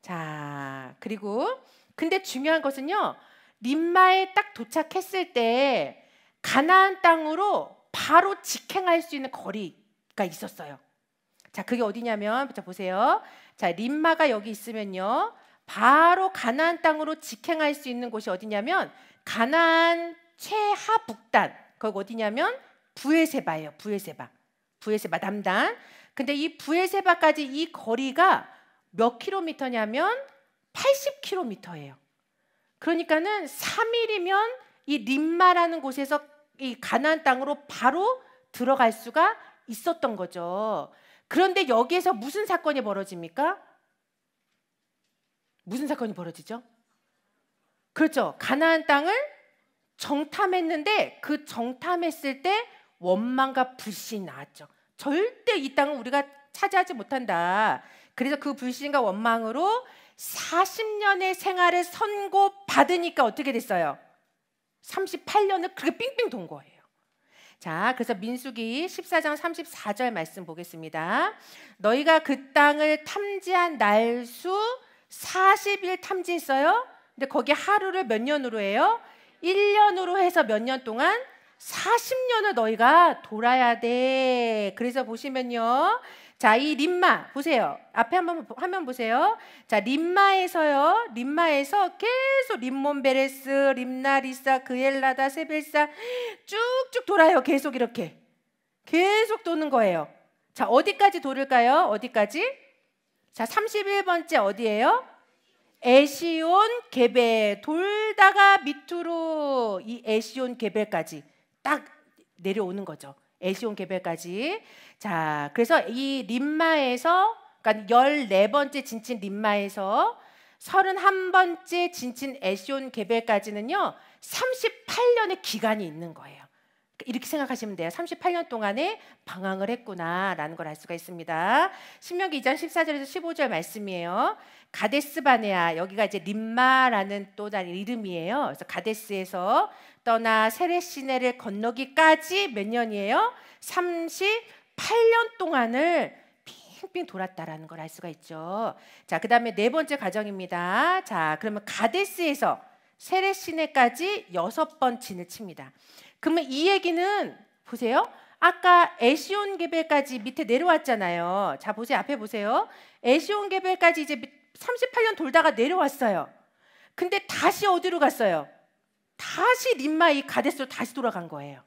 자, 그리고 근데 중요한 것은요, 림마에 딱 도착했을 때 가나안 땅으로 바로 직행할 수 있는 거리가 있었어요. 자, 그게 어디냐면, 자, 보세요. 자, 림마가 여기 있으면요, 바로 가나안 땅으로 직행할 수 있는 곳이 어디냐면 가나안 최하북단, 거기 어디냐면 브에세바예요. 브에세바 남단. 근데 이 브에세바까지 이 거리가 몇 킬로미터냐면 80킬로미터예요. 그러니까는 3일이면 이 림마라는 곳에서 이 가나안 땅으로 바로 들어갈 수가 있었던 거죠. 그런데 여기에서 무슨 사건이 벌어집니까? 무슨 사건이 벌어지죠? 그렇죠. 가나안 땅을 정탐했는데 그 정탐했을 때 원망과 불신이 나왔죠. 절대 이 땅은 우리가 차지하지 못한다. 그래서 그 불신과 원망으로 40년의 생활을 선고받으니까 어떻게 됐어요? 38년을 그렇게 삥삥 돈 거예요. 자, 그래서 민수기 14장 34절 말씀 보겠습니다. 너희가 그 땅을 탐지한 날수 40일 탐지했어요. 근데 거기 하루를 몇 년으로 해요? 1년으로 해서 몇 년 동안? 40년을 너희가 돌아야 돼. 그래서 보시면요, 자, 이 림마 보세요. 앞에 한번 화면 보세요. 자, 림마에서요, 림마에서 계속 림몬베레스, 림나리사, 그엘라다, 세벨사 쭉쭉 돌아요. 계속 이렇게 계속 도는 거예요. 자, 어디까지 돌을까요? 어디까지? 자, 31번째 어디예요? 에시온 게벨. 돌다가 밑으로 이 에시온 게벨까지 딱 내려오는 거죠. 에시온 게벨까지. 자, 그래서 이 림마에서, 그러니까 14번째 진친 림마에서 31번째 진친 에시온 게벨까지는요 38년의 기간이 있는 거예요. 이렇게 생각하시면 돼요. 38년 동안에 방황을 했구나라는 걸 알 수가 있습니다. 신명기 2장 14절에서 15절 말씀이에요. 가데스 바네아, 여기가 이제 림마라는 또 다른 이름이에요. 그래서 가데스에서 떠나 세레시네를 건너기까지 몇 년이에요? 38년 동안을 빙빙 돌았다라는 걸 알 수가 있죠. 자, 그다음에 네 번째 가정입니다. 자, 그러면 가데스에서 세레시네까지 6번 진을 칩니다. 그러면 이 얘기는 보세요. 아까 에시온 게벨까지 밑에 내려왔잖아요. 자, 보세요. 앞에 보세요. 에시온 게벨까지 이제 38년 돌다가 내려왔어요. 근데 다시 어디로 갔어요? 다시 림마 이 가데스로 다시 돌아간 거예요.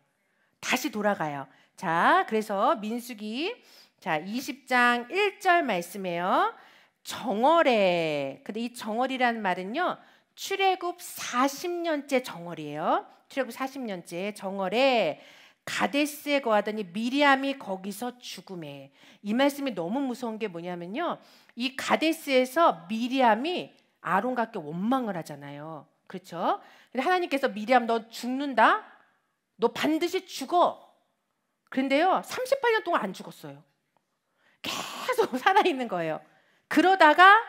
다시 돌아가요. 자, 그래서 민수기 자 20장 1절 말씀이에요. 정월에, 근데 이 정월이라는 말은요, 출애굽 40년째 정월이에요. 출애굽 40년째 정월에 가데스에 거하더니 미리암이 거기서 죽음에. 이 말씀이 너무 무서운 게 뭐냐면요, 이 가데스에서 미리암이 아론과 함께 원망을 하잖아요. 그렇죠? 근데 하나님께서 미리암 너 죽는다? 너 반드시 죽어. 그런데요 38년 동안 안 죽었어요. 계속 살아있는 거예요. 그러다가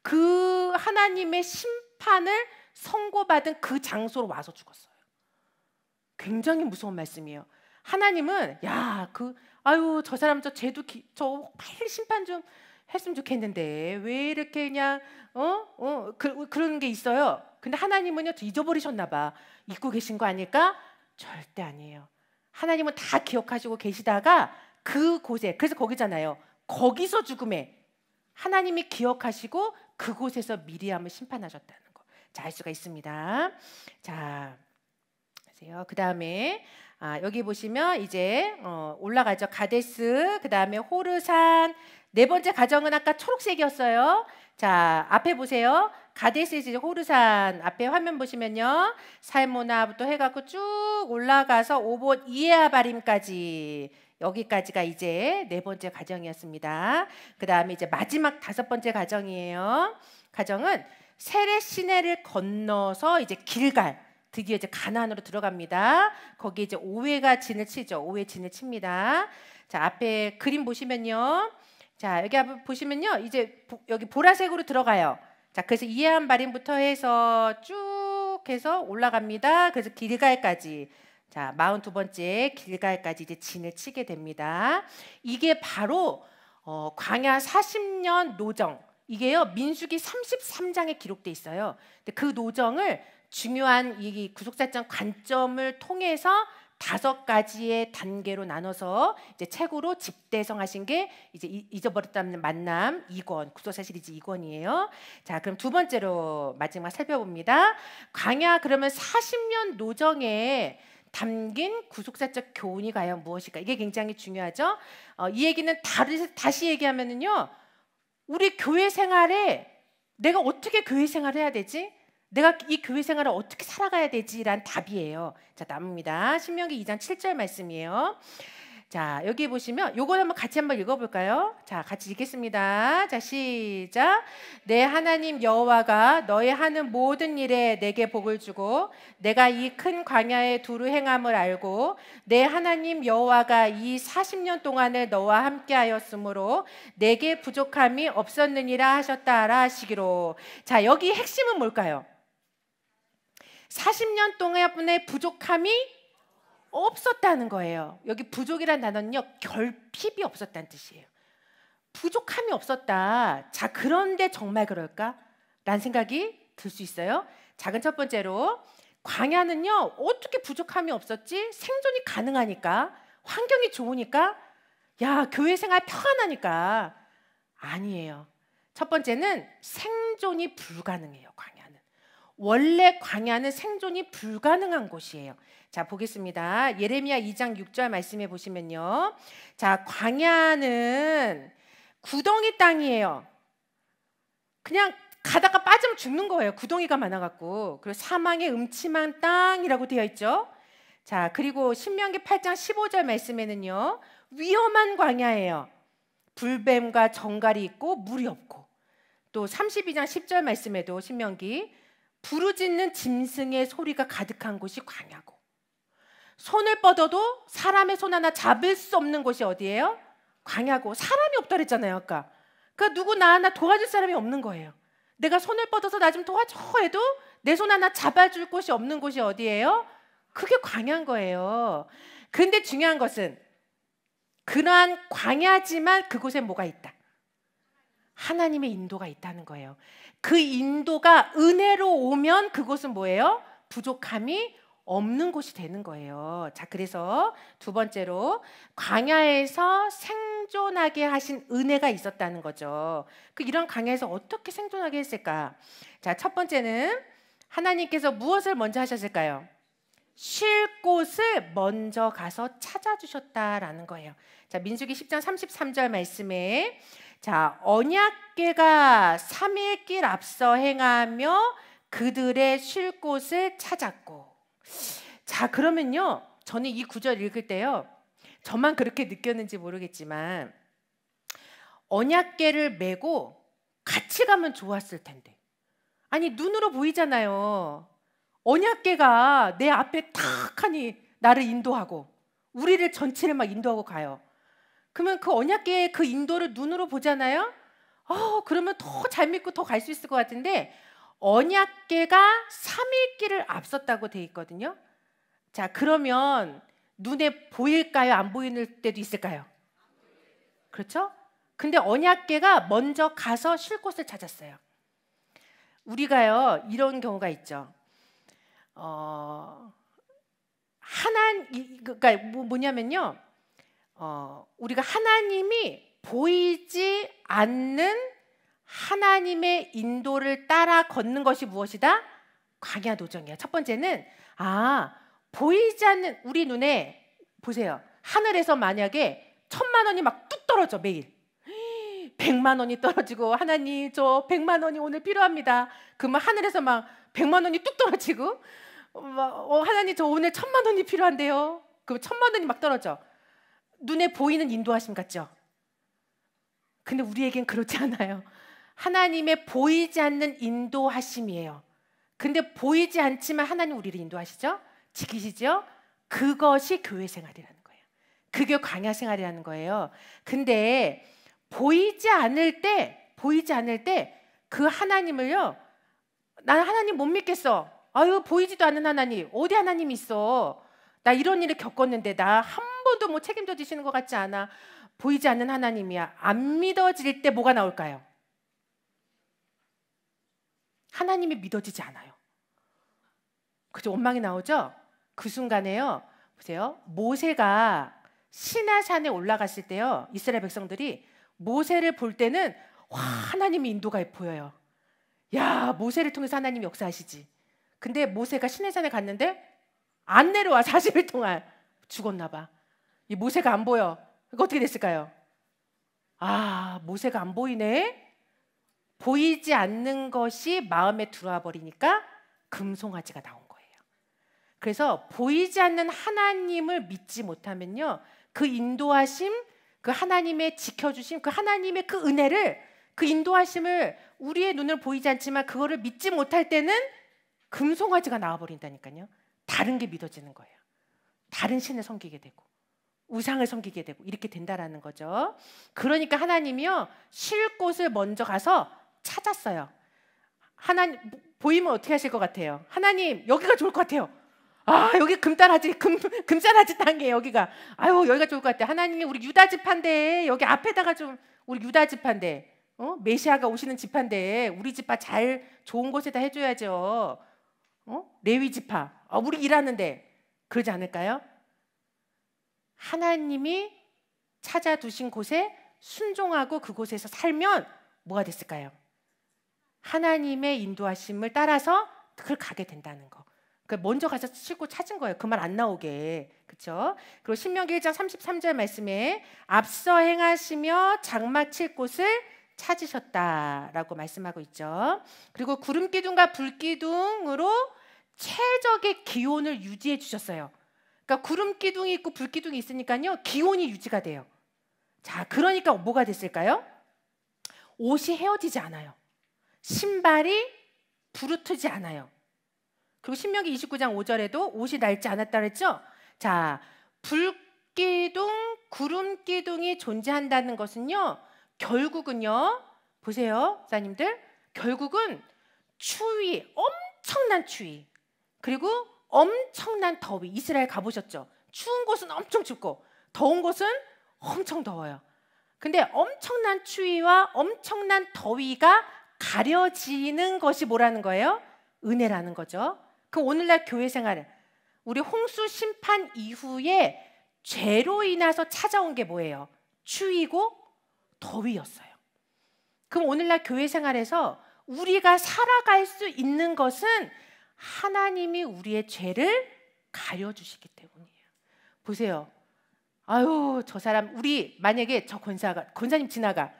그 하나님의 심판을 선고받은 그 장소로 와서 죽었어요. 굉장히 무서운 말씀이에요. 하나님은 아유 저 사람 저 죄도 저 빨리 심판 좀 했으면 좋겠는데 왜 이렇게 그냥 그런 게 있어요. 근데 하나님은요 잊어버리셨나 봐. 잊고 계신 거 아닐까? 절대 아니에요. 하나님은 다 기억하시고 계시다가 그곳에, 그래서 거기잖아요. 거기서 죽음에 하나님이 기억하시고 그곳에서 미리암을 심판하셨다는 거. 자, 알 수가 있습니다. 자, 보세요. 그 다음에 여기 보시면 이제 올라가죠. 가데스, 그 다음에 호르산. 네 번째 가정은 아까 초록색이었어요. 자, 앞에 보세요. 가데스에서 이제 호르산 앞에 화면 보시면요, 살모나부터 해갖고 쭉 올라가서 오봇 이에아바림까지, 여기까지가 이제 네 번째 가정이었습니다. 그 다음에 이제 마지막 다섯 번째 가정이에요. 가정은 세레시네를 건너서 이제 길갈, 드디어 이제 가나안으로 들어갑니다. 거기 이제 오웨가 진을 치죠. 오웨 진을 칩니다. 자, 앞에 그림 보시면요. 자, 여기 한번 보시면요. 이제 여기 보라색으로 들어가요. 자, 그래서 이에안 바림부터 해서 쭉 해서 올라갑니다. 그래서 길갈까지. 자, 42번째 길갈까지 이제 진을 치게 됩니다. 이게 바로 광야 40년 노정. 이게요. 민수기 33장에 기록돼 있어요. 근데 그 노정을 중요한 이 구속사적 관점을 통해서 5가지의 단계로 나눠서 이제 책으로 집대성하신 게 이제 잊어버렸다는 만남 2권, 구속사 시리즈 2권이에요. 자, 그럼 두 번째로 마지막 살펴봅니다. 광야 그러면 40년 노정에 담긴 구속사적 교훈이 과연 무엇일까? 이게 굉장히 중요하죠. 이 얘기는 다시 얘기하면은요, 우리 교회 생활에 내가 어떻게 교회 생활을 해야 되지? 내가 이 교회 생활을 어떻게 살아가야 되지라는 답이에요. 자, 남습니다. 신명기 2장 7절 말씀이에요. 자, 여기 보시면 요거 한번 읽어볼까요? 자, 같이 읽겠습니다. 자, 시작. 내 하나님 여호와가 너의 하는 모든 일에 내게 복을 주고 내가 이 큰 광야에 두루 행함을 알고 내 하나님 여호와가 이 40년 동안을 너와 함께하였으므로 내게 부족함이 없었느니라 하셨다라 하시기로. 자, 여기 핵심은 뭘까요? 40년 동안의 부족함이 없었다는 거예요. 여기 부족이란 단어는요, 결핍이 없었다는 뜻이에요. 부족함이 없었다. 자, 그런데 정말 그럴까? 라는 생각이 들 수 있어요. 자, 그럼 첫 번째로 광야는요, 어떻게 부족함이 없었지? 생존이 가능하니까, 환경이 좋으니까, 야, 교회 생활 평안하니까. 아니에요. 첫 번째는 생존이 불가능해요. 광야는 원래 광야는 생존이 불가능한 곳이에요. 자, 보겠습니다. 예레미야 2장 6절 말씀해 보시면요, 자, 광야는 구덩이 땅이에요. 그냥 가다가 빠지면 죽는 거예요. 구덩이가 많아갖고. 그리고 사망의 음침한 땅이라고 되어 있죠. 자, 그리고 신명기 8장 15절 말씀에는요, 위험한 광야예요. 불뱀과 정갈이 있고 물이 없고. 또 32장 10절 말씀에도 신명기 부르짖는 짐승의 소리가 가득한 곳이 광야고, 손을 뻗어도 사람의 손 하나 잡을 수 없는 곳이 어디예요? 광야고. 사람이 없다 그랬잖아요 아까. 그러니까 누구 나 하나 도와줄 사람이 없는 거예요. 내가 손을 뻗어서 나 좀 도와줘 해도 내 손 하나 잡아줄 곳이 없는 곳이 어디예요? 그게 광야인 거예요. 근데 중요한 것은 그러한 광야지만 그곳에 뭐가 있다? 하나님의 인도가 있다는 거예요. 그 인도가 은혜로 오면 그곳은 뭐예요? 부족함이 없는 곳이 되는 거예요. 자, 그래서 두 번째로 광야에서 생존하게 하신 은혜가 있었다는 거죠. 이런 광야에서 어떻게 생존하게 했을까? 자, 첫 번째는 하나님께서 무엇을 먼저 하셨을까요? 쉴 곳을 먼저 가서 찾아주셨다라는 거예요. 자, 민수기 10장 33절 말씀에 자, 언약궤가 3일 길 앞서 행하며 그들의 쉴 곳을 찾았고. 자, 그러면요, 저는 이 구절 읽을 때요, 저만 그렇게 느꼈는지 모르겠지만 언약궤를 메고 같이 가면 좋았을 텐데. 아니, 눈으로 보이잖아요. 언약궤가 내 앞에 탁 하니 나를 인도하고 우리를 전체를 막 인도하고 가요. 그러면 그 언약궤의 그 인도를 눈으로 보잖아요. 그러면 더 잘 믿고 더 갈 수 있을 것 같은데 언약궤가 3일 길을 앞섰다고 돼 있거든요. 자, 그러면 눈에 보일까요? 안 보이는 때도 있을까요? 그렇죠? 근데 언약궤가 먼저 가서 쉴 곳을 찾았어요. 우리가요, 이런 경우가 있죠. 그러니까 뭐냐면요, 우리가 하나님이 보이지 않는 하나님의 인도를 따라 걷는 것이 무엇이다? 광야 도정이야. 첫 번째는 보이지 않는 우리 눈에 보세요. 하늘에서 만약에 1,000만 원이 막 뚝 떨어져 매일. 100만 원이 떨어지고 하나님 저 100만 원이 오늘 필요합니다. 그러면 하늘에서 막 100만 원이 뚝 떨어지고 하나님 저 오늘 1,000만 원이 필요한데요. 그럼 1,000만 원이 막 떨어져. 눈에 보이는 인도하심 같죠? 근데 우리에겐 그렇지 않아요. 하나님의 보이지 않는 인도하심이에요. 근데 보이지 않지만 하나님 우리를 인도하시죠? 지키시죠? 그것이 교회 생활이라는 거예요. 그게 광야 생활이라는 거예요. 근데 보이지 않을 때 그 하나님을요, 나는 하나님 못 믿겠어. 보이지도 않는 하나님, 어디 하나님이 있어? 나 이런 일을 겪었는데 나 한 번도 뭐 책임져 주시는 것 같지 않아. 보이지 않는 하나님이야. 안 믿어질 때 뭐가 나올까요? 하나님이 믿어지지 않아요. 그죠? 원망이 나오죠? 그 순간에요, 보세요. 모세가 시내산에 올라갔을 때요, 이스라엘 백성들이 모세를 볼 때는 하나님의 인도가 보여요. 야, 모세를 통해서 하나님이 역사하시지. 근데 모세가 시내산에 갔는데 안 내려와. 40일 동안 죽었나 봐. 이 모세가 안 보여. 이거 어떻게 됐을까요? 모세가 안 보이네. 보이지 않는 것이 마음에 들어와 버리니까 금송아지가 나온 거예요. 그래서 보이지 않는 하나님을 믿지 못하면요, 그 인도하심, 그 하나님의 지켜주심, 그 하나님의 그 은혜를, 그 인도하심을 우리의 눈을 보이지 않지만 그거를 믿지 못할 때는 금송아지가 나와버린다니까요. 다른 게 믿어지는 거예요. 다른 신을 섬기게 되고 우상을 섬기게 되고 이렇게 된다라는 거죠. 그러니까 하나님이요, 쉴 곳을 먼저 가서 찾았어요. 하나님 보이면 어떻게 하실 것 같아요? 하나님 여기가 좋을 것 같아요. 여기 금따라지 땅이에요. 여기가 여기가 좋을 것 같아. 하나님이 우리 유다 지파인데 여기 앞에다가 좀 우리 유다 지파인데 메시아가 오시는 지파인데 우리 지파 잘 좋은 곳에다 해줘야죠. 레위 지파 우리 일하는데 그러지 않을까요? 하나님이 찾아두신 곳에 순종하고 그곳에서 살면 뭐가 됐을까요? 하나님의 인도하심을 따라서 그걸 가게 된다는 거. 그러니까 먼저 가서 싣고 찾은 거예요. 그 말 안 나오게. 그렇죠? 그리고 신명기 1장 33절 말씀에 앞서 행하시며 장막 칠 곳을 찾으셨다라고 말씀하고 있죠. 그리고 구름 기둥과 불 기둥으로 최적의 기온을 유지해 주셨어요. 그러니까 구름 기둥이 있고 불 기둥이 있으니까요, 기온이 유지가 돼요. 자, 그러니까 뭐가 됐을까요? 옷이 헤어지지 않아요. 신발이 부르트지 않아요. 그리고 신명기 29장 5절에도 옷이 낡지 않았다 그랬죠? 자, 불기둥, 구름기둥이 존재한다는 것은요, 결국은요, 보세요, 목사님들, 결국은 추위, 엄청난 추위, 그리고 엄청난 더위. 이스라엘 가보셨죠? 추운 곳은 엄청 춥고 더운 곳은 엄청 더워요. 근데 엄청난 추위와 엄청난 더위가 가려지는 것이 뭐라는 거예요? 은혜라는 거죠. 그 오늘날 교회 생활, 우리 홍수 심판 이후에 죄로 인해서 찾아온 게 뭐예요? 추위고 더위였어요. 그럼 오늘날 교회 생활에서 우리가 살아갈 수 있는 것은 하나님이 우리의 죄를 가려주시기 때문이에요. 보세요. 아유, 저 사람, 우리 만약에 저 권사님 지나가.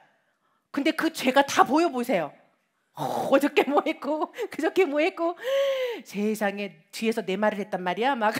근데 그 죄가 다 보여보세요. 어저께 뭐 했고 그저께 뭐 했고, 세상에 뒤에서 내 말을 했단 말이야, 막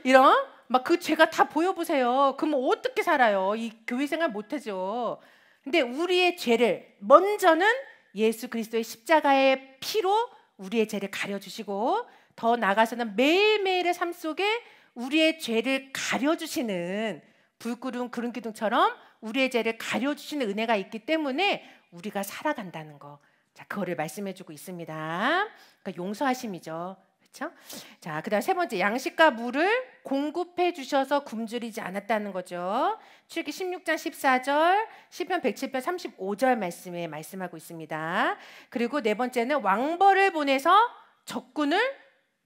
이런 막 그 죄가 다 보여보세요. 그럼 어떻게 살아요? 이 교회 생활 못하죠. 근데 우리의 죄를 먼저는 예수 그리스도의 십자가의 피로 우리의 죄를 가려주시고, 더 나아가서는 매일매일의 삶 속에 우리의 죄를 가려주시는, 불구름 구름기둥처럼 우리의 죄를 가려주시는 은혜가 있기 때문에 우리가 살아간다는 거. 자, 그거를 말씀해주고 있습니다. 그러니까 용서하심이죠. 그렇죠? 자, 그다음 세 번째, 양식과 물을 공급해 주셔서 굶주리지 않았다는 거죠. 출애굽기 16장 14절, 시편 107편 35절 말씀에 말씀하고 있습니다. 그리고 네 번째는 왕벌을 보내서 적군을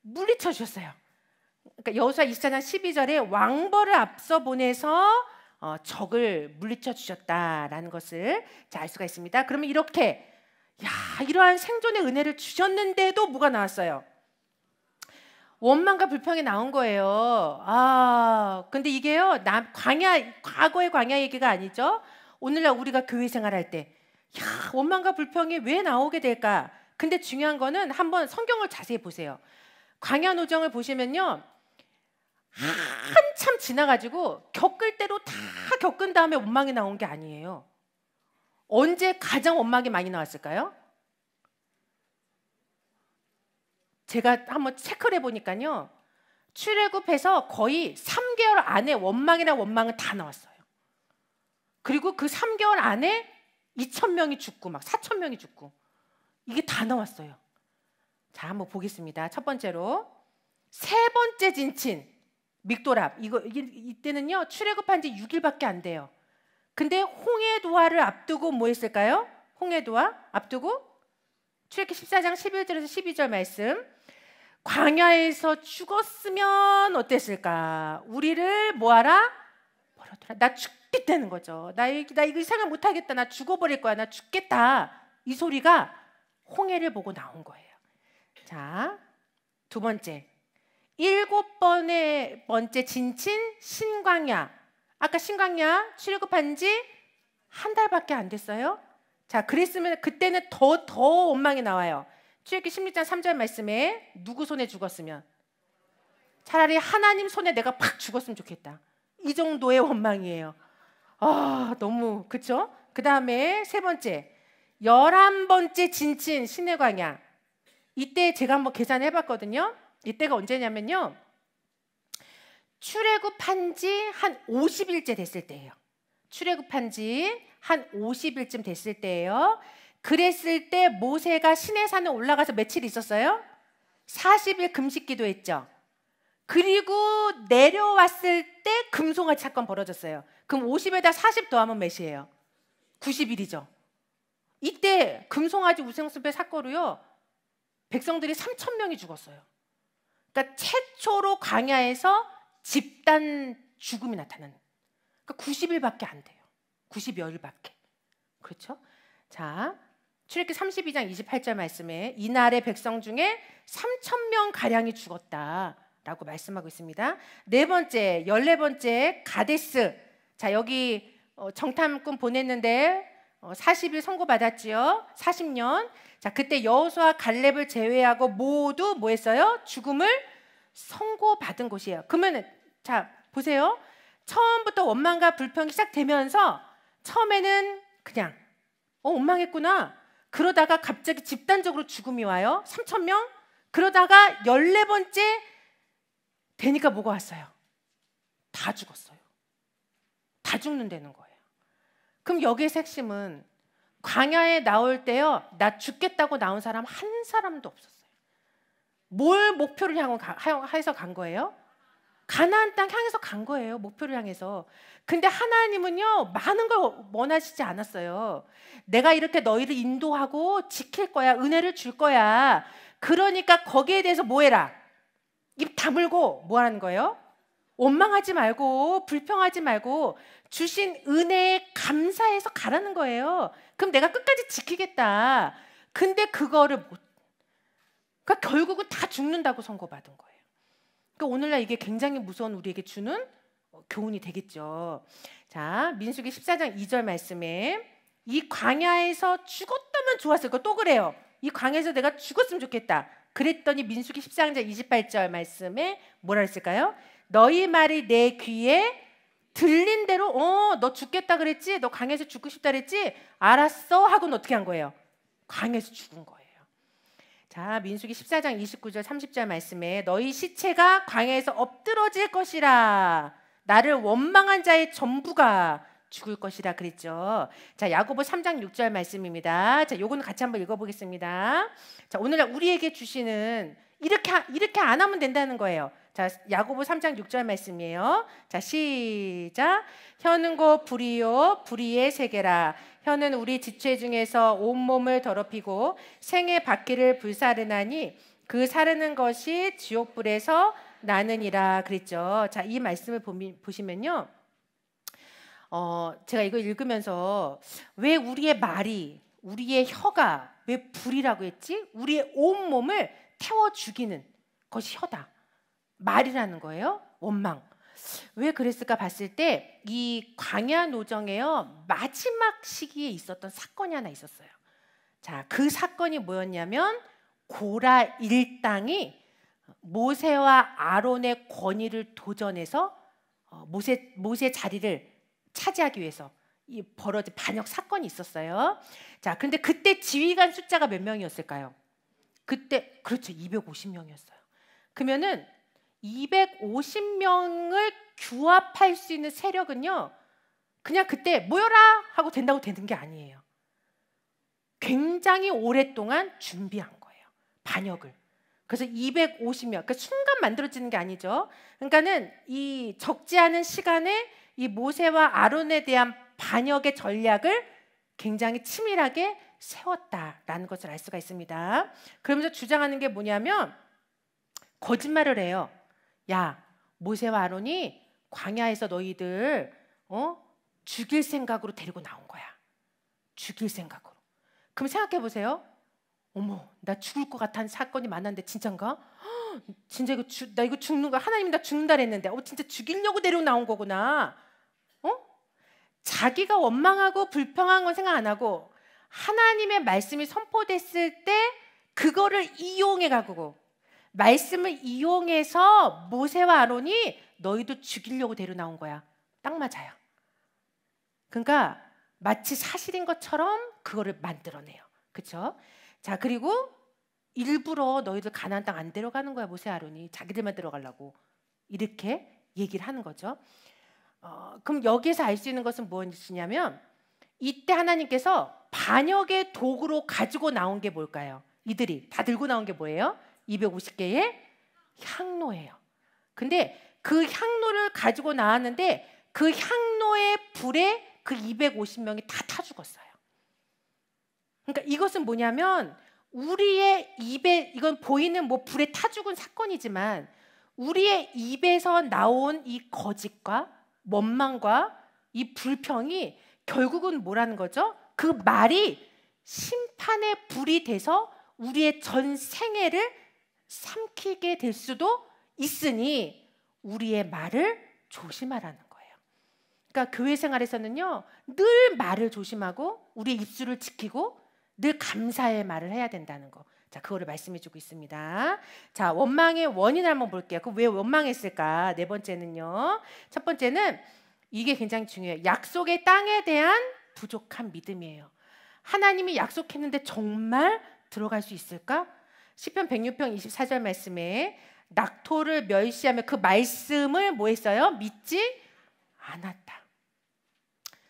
물리쳐 주셨어요. 그러니까 여호수아 24장 12절에 왕벌을 앞서 보내서 적을 물리쳐 주셨다라는 것을 알 수가 있습니다. 그러면 이렇게 이러한 생존의 은혜를 주셨는데도 뭐가 나왔어요? 원망과 불평이 나온 거예요. 근데 이게요, 과거의 광야 얘기가 아니죠. 오늘날 우리가 교회 생활할 때, 원망과 불평이 왜 나오게 될까? 근데 중요한 거는 한번 성경을 자세히 보세요. 광야 노정을 보시면요, 한참 지나가지고 겪을 대로 다 겪은 다음에 원망이 나온 게 아니에요. 언제 가장 원망이 많이 나왔을까요? 제가 한번 체크를 해보니까요, 출애굽해서 거의 3개월 안에 원망이란 원망은 다 나왔어요. 그리고 그 3개월 안에 2,000명이 죽고 막 4,000명이 죽고, 이게 다 나왔어요. 자, 한번 보겠습니다. 첫 번째로 세 번째 진친 믹도랍. 이때는요, 출애굽한 지 6일밖에 안 돼요. 근데 홍해도화를 앞두고 뭐 했을까요? 홍해도화 앞두고 출애굽기 14장 11절에서 12절 말씀. 광야에서 죽었으면 어땠을까? 우리를 뭐하라? 버려둬라. 나 죽겠다는 거죠. 나 이거 생각 못하겠다. 나 죽어버릴 거야. 나 죽겠다. 이 소리가 홍해를 보고 나온 거예요. 자, 두 번째, 7번째 진친 신광야. 아까 신광야 출애굽한 지 한 달밖에 안 됐어요. 자, 그랬으면 그때는 더 원망이 나와요. 출애굽기 16장 3절 말씀에 누구 손에 죽었으면? 차라리 하나님 손에 내가 팍 죽었으면 좋겠다. 이 정도의 원망이에요. 너무, 그렇죠? 그 다음에 세 번째, 11번째 진친 신의 광야. 이때 제가 한번 계산해 봤거든요. 이때가 언제냐면요, 출애굽한 지 한 50일째 됐을 때예요. 출애굽한 지 한 50일쯤 됐을 때예요. 그랬을 때 모세가 시내산에 올라가서 며칠 있었어요? 40일 금식 기도했죠. 그리고 내려왔을 때 금송아지 사건 벌어졌어요. 그럼 50에다 40 더하면 몇이에요? 90일이죠. 이때 금송아지 우생숭배 사건으로요, 백성들이 3,000명이 죽었어요. 그러니까 최초로 광야에서 집단 죽음이 나타나는. 그러니까 90일밖에 안 돼요. 90여일밖에. 그렇죠? 자, 출애굽기 32장 28절 말씀에 이날의 백성 중에 3,000명 가량이 죽었다라고 말씀하고 있습니다. 네 번째, 14번째 가데스. 자, 여기 정탐꾼 보냈는데 40일 선고받았지요. 40년. 자, 그때 여호수아 갈렙을 제외하고 모두 뭐 했어요? 죽음을 선고받은 곳이에요. 그러면 자, 보세요. 처음부터 원망과 불평이 시작되면서 처음에는 그냥 원망했구나. 그러다가 갑자기 집단적으로 죽음이 와요. 3,000명. 그러다가 14번째 되니까 뭐가 왔어요? 다 죽었어요. 다 죽는다는 거예요. 그럼 여기에서 핵심은 광야에 나올 때요, 나 죽겠다고 나온 사람 한 사람도 없었어요. 뭘 목표를 해서 간 거예요? 가나안 땅 향해서 간 거예요. 목표를 향해서. 근데 하나님은요, 많은 걸 원하시지 않았어요. 내가 이렇게 너희를 인도하고 지킬 거야. 은혜를 줄 거야. 그러니까 거기에 대해서 뭐 해라? 입 다물고 뭐 하는 거예요? 원망하지 말고 불평하지 말고 주신 은혜에 감사해서 가라는 거예요. 그럼 내가 끝까지 지키겠다. 근데 그거를 못, 그러니까 결국은 다 죽는다고 선고받은 거예요. 그러니까 오늘날 이게 굉장히 무서운 우리에게 주는 교훈이 되겠죠. 자, 민수기 14장 2절 말씀에 이 광야에서 죽었다면 좋았을 거. 또 그래요. 이 광야에서 내가 죽었으면 좋겠다. 그랬더니 민수기 14장 28절 말씀에 뭐라 했을까요? 너희 말이 내 귀에 들린 대로 너 죽겠다 그랬지? 너 광야에서 죽고 싶다 그랬지? 알았어 하고는 어떻게 한 거예요? 광야에서 죽은 거예요. 자, 민수기 14장 29절 30절 말씀에 너희 시체가 광야에서 엎드러질 것이라. 나를 원망한 자의 전부가 죽을 것이라 그랬죠. 자, 야고보 3장 6절 말씀입니다. 자, 요거는 같이 한번 읽어보겠습니다. 자, 오늘날 우리에게 주시는 이렇게 안 하면 된다는 거예요. 자, 야고보 3장 6절 말씀이에요. 자, 시작. 혀는 곧 불이요 불의의 세계라. 혀는 우리 지체 중에서 온몸을 더럽히고 생의 바퀴를 불사르나니 그 사르는 것이 지옥불에서 나느니라 그랬죠. 자, 이 말씀을 보시면요. 제가 이거 읽으면서 왜 우리의 말이, 우리의 혀가 왜 불이라고 했지? 우리의 온몸을 태워 죽이는 것이 혀다. 말이라는 거예요. 원망. 왜 그랬을까 봤을 때 이 광야 노정에요, 마지막 시기에 있었던 사건이 하나 있었어요. 자, 그 사건이 뭐였냐면 고라 일당이 모세와 아론의 권위를 도전해서 모세 자리를 차지하기 위해서 이 벌어진 반역 사건이 있었어요. 자, 근데 그때 지휘관 숫자가 몇 명이었을까요? 그때 그렇죠, 250명이었어요. 그러면은 250명을 규합할 수 있는 세력은요, 그냥 그때 모여라 하고 된다고 되는 게 아니에요. 굉장히 오랫동안 준비한 거예요, 반역을. 그래서 250명, 그러니까 순간 만들어지는 게 아니죠. 그러니까는 이 적지 않은 시간에 이 모세와 아론에 대한 반역의 전략을 굉장히 치밀하게 세웠다라는 것을 알 수가 있습니다. 그러면서 주장하는 게 뭐냐면 거짓말을 해요. 야, 모세와 아론이 광야에서 너희들 죽일 생각으로 데리고 나온 거야. 죽일 생각으로. 그럼 생각해 보세요. 어머, 나 죽을 것 같다는 사건이 많았는데 진짠가? 진짜 나 이거 죽는 거, 하나님 나 죽는다 그랬는데 진짜 죽이려고 데리고 나온 거구나. 자기가 원망하고 불평한 건 생각 안 하고 하나님의 말씀이 선포됐을 때 그거를 이용해 가고 말씀을 이용해서 모세와 아론이 너희도 죽이려고 데리고 나온 거야. 딱 맞아요. 그러니까 마치 사실인 것처럼 그거를 만들어내요. 그렇죠? 자, 그리고 일부러 너희들 가나안 땅 안 데려가는 거야. 모세 아론이 자기들만 들어가려고 이렇게 얘기를 하는 거죠. 그럼 여기에서 알 수 있는 것은 무엇이냐면 이때 하나님께서 반역의 도구로 가지고 나온 게 뭘까요? 이들이 다 들고 나온 게 뭐예요? 250개의 향로예요. 근데 그 향로를 가지고 나왔는데 그 향로의 불에 그 250명이 다 타 죽었어요. 그러니까 이것은 뭐냐면 우리의 입에, 이건 보이는 뭐 불에 타 죽은 사건이지만 우리의 입에서 나온 이 거짓과 원망과 이 불평이 결국은 뭐라는 거죠? 그 말이 심판의 불이 돼서 우리의 전 생애를 삼키게 될 수도 있으니 우리의 말을 조심하라는 거예요. 그러니까 교회 생활에서는요, 늘 말을 조심하고 우리의 입술을 지키고 늘 감사의 말을 해야 된다는 거. 자, 그거를 말씀해주고 있습니다. 자, 원망의 원인을 한번 볼게요. 그 왜 원망했을까? 네 번째는요. 첫 번째는 이게 굉장히 중요해요. 약속의 땅에 대한 부족한 믿음이에요. 하나님이 약속했는데 정말 들어갈 수 있을까? 시편 106편 24절 말씀에 낙토를 멸시하며 그 말씀을 뭐 했어요? 믿지 않았다.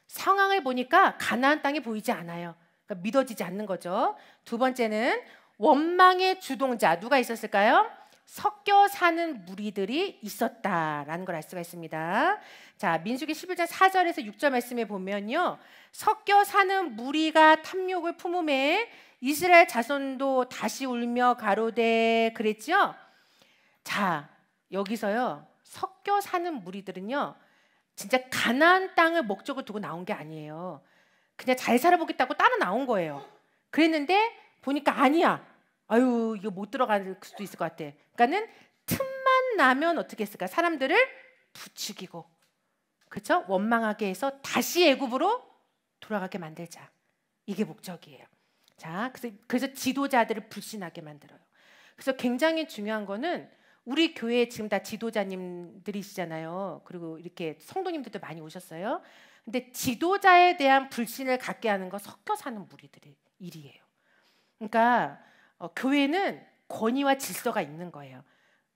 상황을 보니까 가나안 땅이 보이지 않아요. 그러니까 믿어지지 않는 거죠. 두 번째는 원망의 주동자 누가 있었을까요? 섞여 사는 무리들이 있었다라는 걸 알 수가 있습니다. 자, 민수기 11장 4절에서 6절 말씀에 보면요, 섞여 사는 무리가 탐욕을 품음에 이스라엘 자손도 다시 울며 가로되 그랬죠. 자, 여기서요, 섞여 사는 무리들은요, 진짜 가나안 땅을 목적으로 두고 나온 게 아니에요. 그냥 잘 살아보겠다고 따라 나온 거예요. 그랬는데 보니까 아니야. 아유, 이거 못 들어갈 수도 있을 것 같아. 그러니까는 틈만 나면 어떻게 했을까? 사람들을 부추기고, 그렇죠? 원망하게 해서 다시 애굽으로 돌아가게 만들자. 이게 목적이에요. 자, 그래서 지도자들을 불신하게 만들어요. 그래서 굉장히 중요한 거는 우리 교회에 지금 다 지도자님들이시잖아요. 그리고 이렇게 성도님들도 많이 오셨어요. 근데 지도자에 대한 불신을 갖게 하는 거 섞여 사는 무리들의 일이에요. 그러니까 교회는 권위와 질서가 있는 거예요.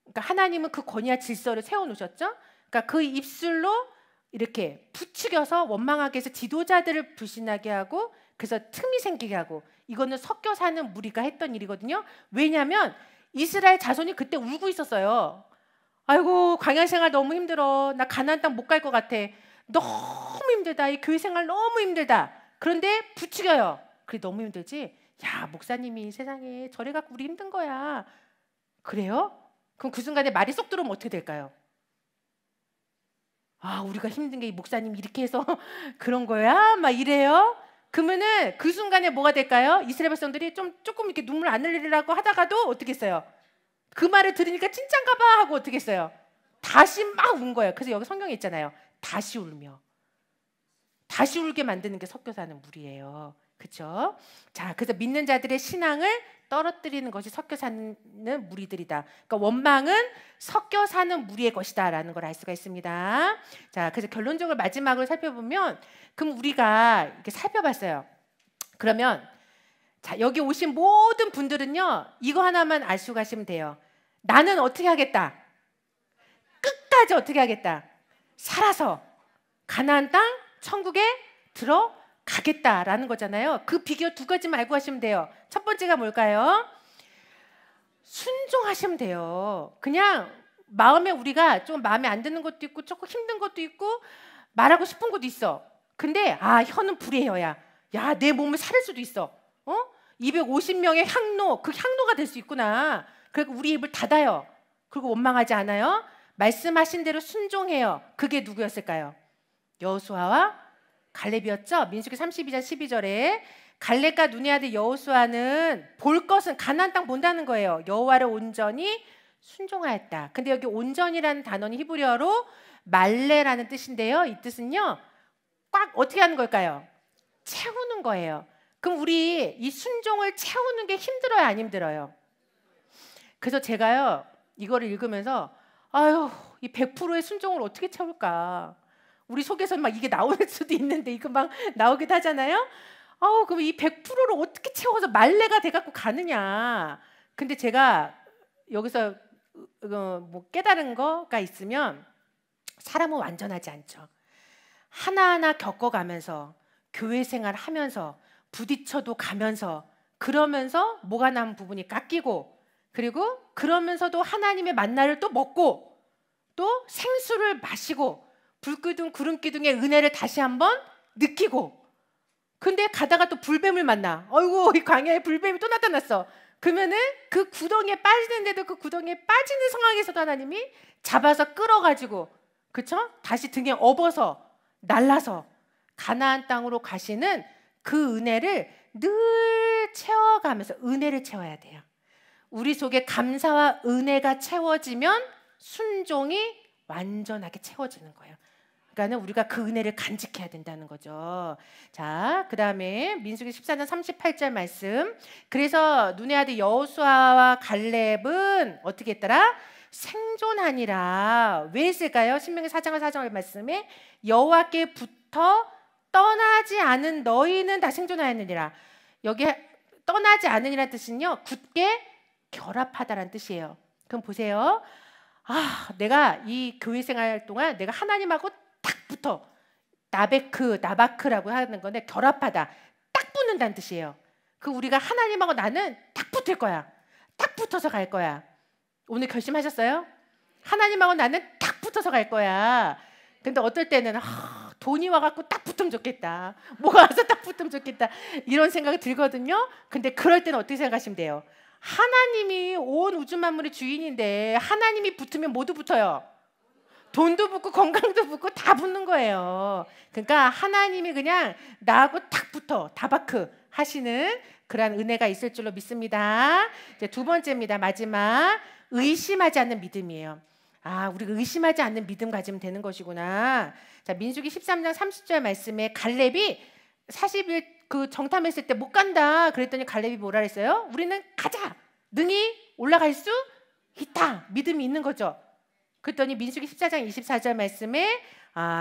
그러니까 하나님은 그 권위와 질서를 세워놓으셨죠. 그러니까 그 입술로 이렇게 부추겨서 원망하게 해서 지도자들을 불신하게 하고, 그래서 틈이 생기게 하고, 이거는 섞여 사는 무리가 했던 일이거든요. 왜냐하면 이스라엘 자손이 그때 울고 있었어요. 아이고, 광야 생활 너무 힘들어. 나 가나안 땅 못 갈 것 같아. 너무 힘들다. 이 교회 생활 너무 힘들다. 그런데 부추겨요. 그래, 너무 힘들지? 야, 목사님이 세상에 저래 갖고 우리 힘든 거야. 그래요? 그럼 그 순간에 말이 쏙 들어오면 어떻게 될까요? 아, 우리가 힘든 게 이 목사님이 이렇게 해서 그런 거야? 막 이래요? 그러면은 그 순간에 뭐가 될까요? 이스라엘 백성들이 조금 이렇게 눈물 안 흘리려고 하다가도 어떻게 했어요? 그 말을 들으니까 진짠가 봐 하고 어떻게 했어요? 다시 막 운 거예요. 그래서 여기 성경에 있잖아요. 다시 울며. 다시 울게 만드는 게 섞여 사는 무리예요. 그렇죠? 자, 그래서 믿는 자들의 신앙을 떨어뜨리는 것이 섞여 사는 무리들이다. 그러니까 원망은 섞여 사는 무리의 것이다라는 걸 알 수가 있습니다. 자, 그래서 결론적으로 마지막으로 살펴보면, 그럼 우리가 이렇게 살펴봤어요. 그러면 자, 여기 오신 모든 분들은요, 이거 하나만 알고 가시면 돼요. 나는 어떻게 하겠다? 끝까지 어떻게 하겠다? 살아서 가나안 땅 천국에 들어가겠다라는 거잖아요. 그 비결 두 가지만 알고 하시면 돼요. 첫 번째가 뭘까요? 순종하시면 돼요. 그냥 마음에 우리가 좀 마음에 안 드는 것도 있고 조금 힘든 것도 있고 말하고 싶은 것도 있어. 근데 혀는 불의 혀야. 야, 내 몸을 살릴 수도 있어. 250명의 향로, 그 향로가 될 수 있구나. 그리고 우리 입을 닫아요. 그리고 원망하지 않아요. 말씀하신 대로 순종해요. 그게 누구였을까요? 여호수아와 갈렙이었죠. 민수기 32장 12절에 갈렙과 눈의 아들 여호수아는 볼 것은 가나안 땅 본다는 거예요. 여호와를 온전히 순종하였다. 근데 여기 온전이라는 단어는 히브리어로 말레라는 뜻인데요. 이 뜻은요, 꽉 어떻게 하는 걸까요? 채우는 거예요. 그럼 우리 이 순종을 채우는 게 힘들어요, 안 힘들어요? 그래서 제가요, 이거를 읽으면서 아유, 이 100%의 순종을 어떻게 채울까? 우리 속에서 막 이게 나올 수도 있는데 이거 막 나오기도 하잖아요. 그럼 이 100%를 어떻게 채워서 말레가 돼갖고 가느냐? 근데 제가 여기서 뭐 깨달은 거가 있으면, 사람은 완전하지 않죠. 하나하나 겪어가면서 교회 생활하면서 부딪혀도 가면서, 그러면서 뭐가 남은 부분이 깎이고, 그리고 그러면서도 하나님의 만나를 또 먹고, 또 생수를 마시고, 불기둥 구름기둥의 은혜를 다시 한번 느끼고, 근데 가다가 또 불뱀을 만나. 어이구, 이 광야에 불뱀이 또 나타났어. 그러면은 그 구덩이에 빠지는데도 그 구덩이에 빠지는 상황에서도 하나님이 잡아서 끌어가지고, 그쵸? 다시 등에 업어서 날라서 가나안 땅으로 가시는 그 은혜를 늘 채워가면서, 은혜를 채워야 돼요. 우리 속에 감사와 은혜가 채워지면 순종이 완전하게 채워지는 거예요. 그러니까 우리가 그 은혜를 간직해야 된다는 거죠. 자, 그 다음에 민수기 14장 38절 말씀. 그래서 눈의 아들 여호수아와 갈렙은 어떻게 했더라? 생존하니라. 왜 했을까요? 신명기 4장 4절 말씀에 여호와께 붙어 떠나지 않은 너희는 다 생존하였느니라. 여기 떠나지 않으니라 뜻은요, 굳게 결합하다라는 뜻이에요. 그럼 보세요. 내가 이 교회 생활 동안 내가 하나님하고 딱 붙어. 나바크라고 하는 건데 결합하다. 딱 붙는다는 뜻이에요. 우리가 하나님하고 나는 딱 붙을 거야. 딱 붙어서 갈 거야. 오늘 결심하셨어요? 하나님하고 나는 딱 붙어서 갈 거야. 근데 어떨 때는 돈이 와갖고 딱 붙으면 좋겠다. 뭐가 와서 딱 붙으면 좋겠다. 이런 생각이 들거든요. 근데 그럴 때는 어떻게 생각하시면 돼요? 하나님이 온 우주 만물의 주인인데 하나님이 붙으면 모두 붙어요. 돈도 붙고 건강도 붙고 다 붙는 거예요. 그러니까 하나님이 그냥 나하고 딱 붙어 다바크 하시는 그러한 은혜가 있을 줄로 믿습니다. 이제 두 번째입니다. 마지막 의심하지 않는 믿음이에요. 우리가 의심하지 않는 믿음 가지면 되는 것이구나. 자, 민수기 13장 30절 말씀에 갈렙이 40일 정탐했을 때 못 간다 그랬더니 갈렙이 뭐라 했어요? 우리는 가자. 능히 올라갈 수 있다. 믿음이 있는 거죠. 그랬더니 민수기 14장 24절 말씀에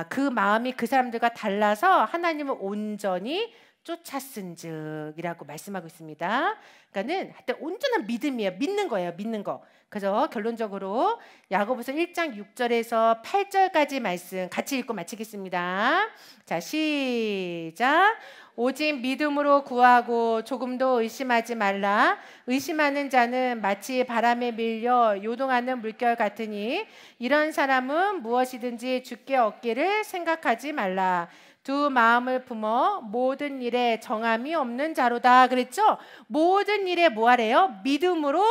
그 마음이 그 사람들과 달라서 하나님을 온전히 쫓았은즉이라고 말씀하고 있습니다. 그러니까는 하여튼 온전한 믿음이에요. 믿는 거예요. 믿는 거. 그래서 결론적으로 야고보서 1장 6절에서 8절까지 말씀 같이 읽고 마치겠습니다. 자, 시작. 오직 믿음으로 구하고 조금도 의심하지 말라. 의심하는 자는 마치 바람에 밀려 요동하는 물결 같으니 이런 사람은 무엇이든지 주께 얻기를 생각하지 말라. 두 마음을 품어 모든 일에 정함이 없는 자로다 그랬죠? 모든 일에 뭐 하래요? 믿음으로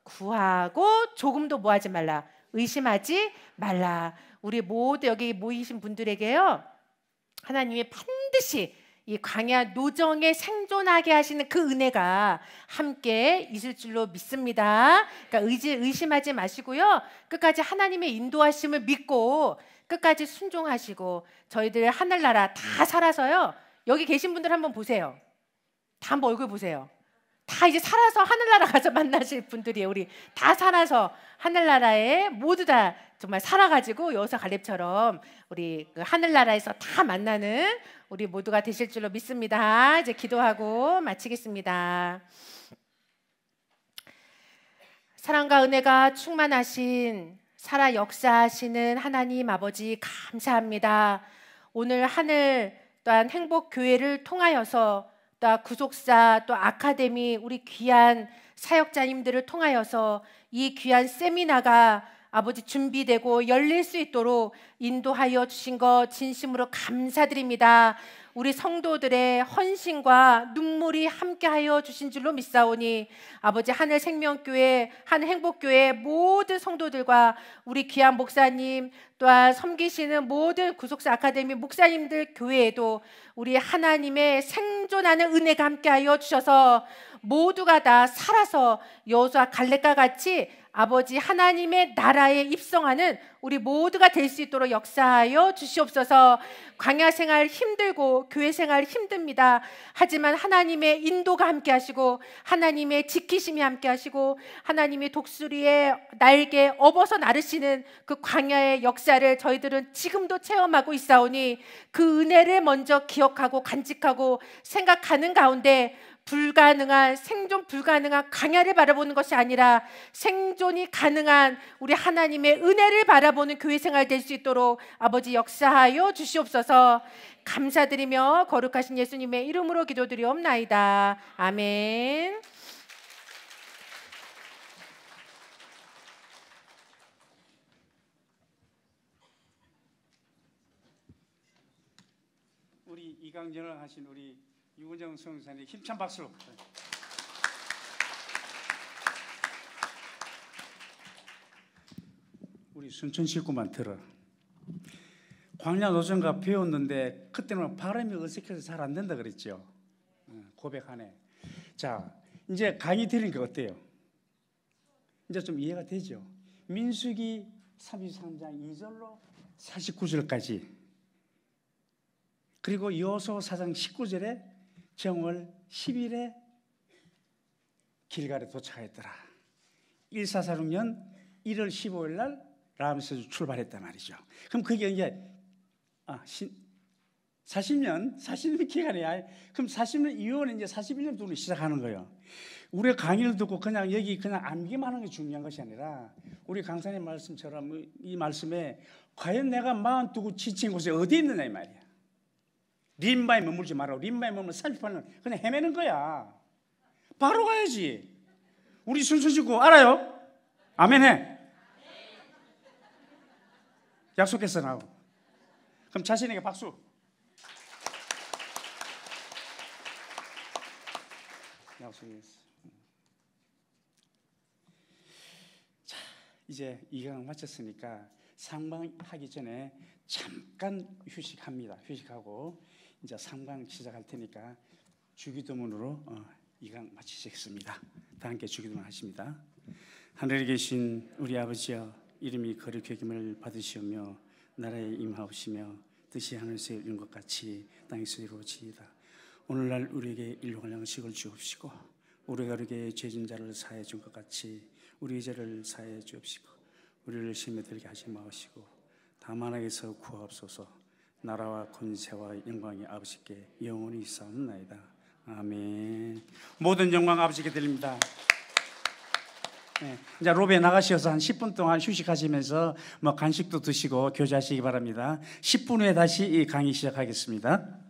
구하고 조금도 뭐 하지 말라. 의심하지 말라. 우리 모두 여기 모이신 분들에게요. 하나님이 반드시 이 광야 노정에 생존하게 하시는 그 은혜가 함께 있을 줄로 믿습니다. 그러니까 의심하지 마시고요. 끝까지 하나님의 인도하심을 믿고 끝까지 순종하시고 저희들 하늘나라 다 살아서요. 여기 계신 분들 한번 보세요. 다 한번 얼굴 보세요. 다 이제 살아서 하늘나라 가서 만나실 분들이에요. 우리 다 살아서 하늘나라에 모두 다 정말 살아가지고 여호사 갈렙처럼 우리 그 하늘나라에서 다 만나는 우리 모두가 되실 줄로 믿습니다. 이제 기도하고 마치겠습니다. 사랑과 은혜가 충만하신 살아 역사하시는 하나님 아버지 감사합니다. 오늘 하늘 또한 행복교회를 통하여서 또 구속사 또 아카데미 우리 귀한 사역자님들을 통하여서 이 귀한 세미나가 아버지 준비되고 열릴 수 있도록 인도하여 주신 것 진심으로 감사드립니다. 우리 성도들의 헌신과 눈물이 함께하여 주신 줄로 믿사오니 아버지 하늘 생명교회 하늘 행복교회 모든 성도들과 우리 귀한 목사님 또한 섬기시는 모든 구속사 아카데미 목사님들 교회에도 우리 하나님의 생존하는 은혜가 함께하여 주셔서 모두가 다 살아서 여호수아 갈렙과 같이 아버지 하나님의 나라에 입성하는 우리 모두가 될 수 있도록 역사하여 주시옵소서. 광야 생활 힘들고 교회 생활 힘듭니다. 하지만 하나님의 인도가 함께 하시고 하나님의 지키심이 함께 하시고 하나님의 독수리의 날개 업어서 나르시는 그 광야의 역사를 저희들은 지금도 체험하고 있사오니 그 은혜를 먼저 기억하고 간직하고 생각하는 가운데 불가능한 생존 불가능한 광야를 바라보는 것이 아니라 생존이 가능한 우리 하나님의 은혜를 바라보는 교회 생활 될 수 있도록 아버지 역사하여 주시옵소서. 감사드리며 거룩하신 예수님의 이름으로 기도드리옵나이다. 아멘. 우리 이강전을 하신 우리 유은정 성사님 힘찬 박수. 우리 순천 식구만 들어. 광야 노정가 배웠는데 그때는 발음이 어색해서 잘 안 된다 그랬죠. 고백하네. 자, 이제 강의 드리는 게 어때요? 이제 좀 이해가 되죠? 민수기 33장 2절로 49절까지 그리고 여호수아 4장 19절에 정월 10일에 길갈에 도착했더라. 1446년 1월 15일 날 라암세스 출발했단 말이죠. 그럼 그게 이제 40년 기간이야. 그럼 40년 이후는 이제 41년 두고 시작하는 거예요. 우리가 강의를 듣고 그냥 여기 그냥 암기만 하는 게 중요한 것이 아니라 우리 강사님 말씀처럼 이 말씀에 과연 내가 마음 두고 지친 곳에 어디 있느냐 이 말이야. 림바에 머물지 말라고. 림바에 머물면 38년 그냥 헤매는 거야. 바로 가야지. 우리 순서 짓고 알아요? 아멘해. 약속했어 나하고. 그럼 자신에게 박수. 약속했어. 자, 이제 2강 마쳤으니까 상방하기 전에 잠깐 휴식합니다. 휴식하고 이제 3강 시작할 테니까 주기도문으로 2강 마치겠습니다. 다 함께 주기도문 하십니다. 하늘에 계신 우리 아버지여, 이름이 거룩히 여김을 받으시오며 나라에 임하옵시며 뜻이 하늘에서 이룬 것 같이 땅에서 이루어지이다. 오늘날 우리에게 일용할 양식을 주옵시고 우리가 우리에게 죄진 자를 사하여 준 것 같이 우리의 죄를 사하여 주옵시고 우리를 시험에 들게 하지 마시고 다만 악에서 구하옵소서. 나라와 권세와 영광이 아버지께 영원히 있사옵나이다. 아멘. 모든 영광 아버지께 드립니다. 네, 이제 로비에 나가셔서 한 10분 동안 휴식하시면서 간식도 드시고 교제하시기 바랍니다. 10분 후에 다시 이 강의 시작하겠습니다.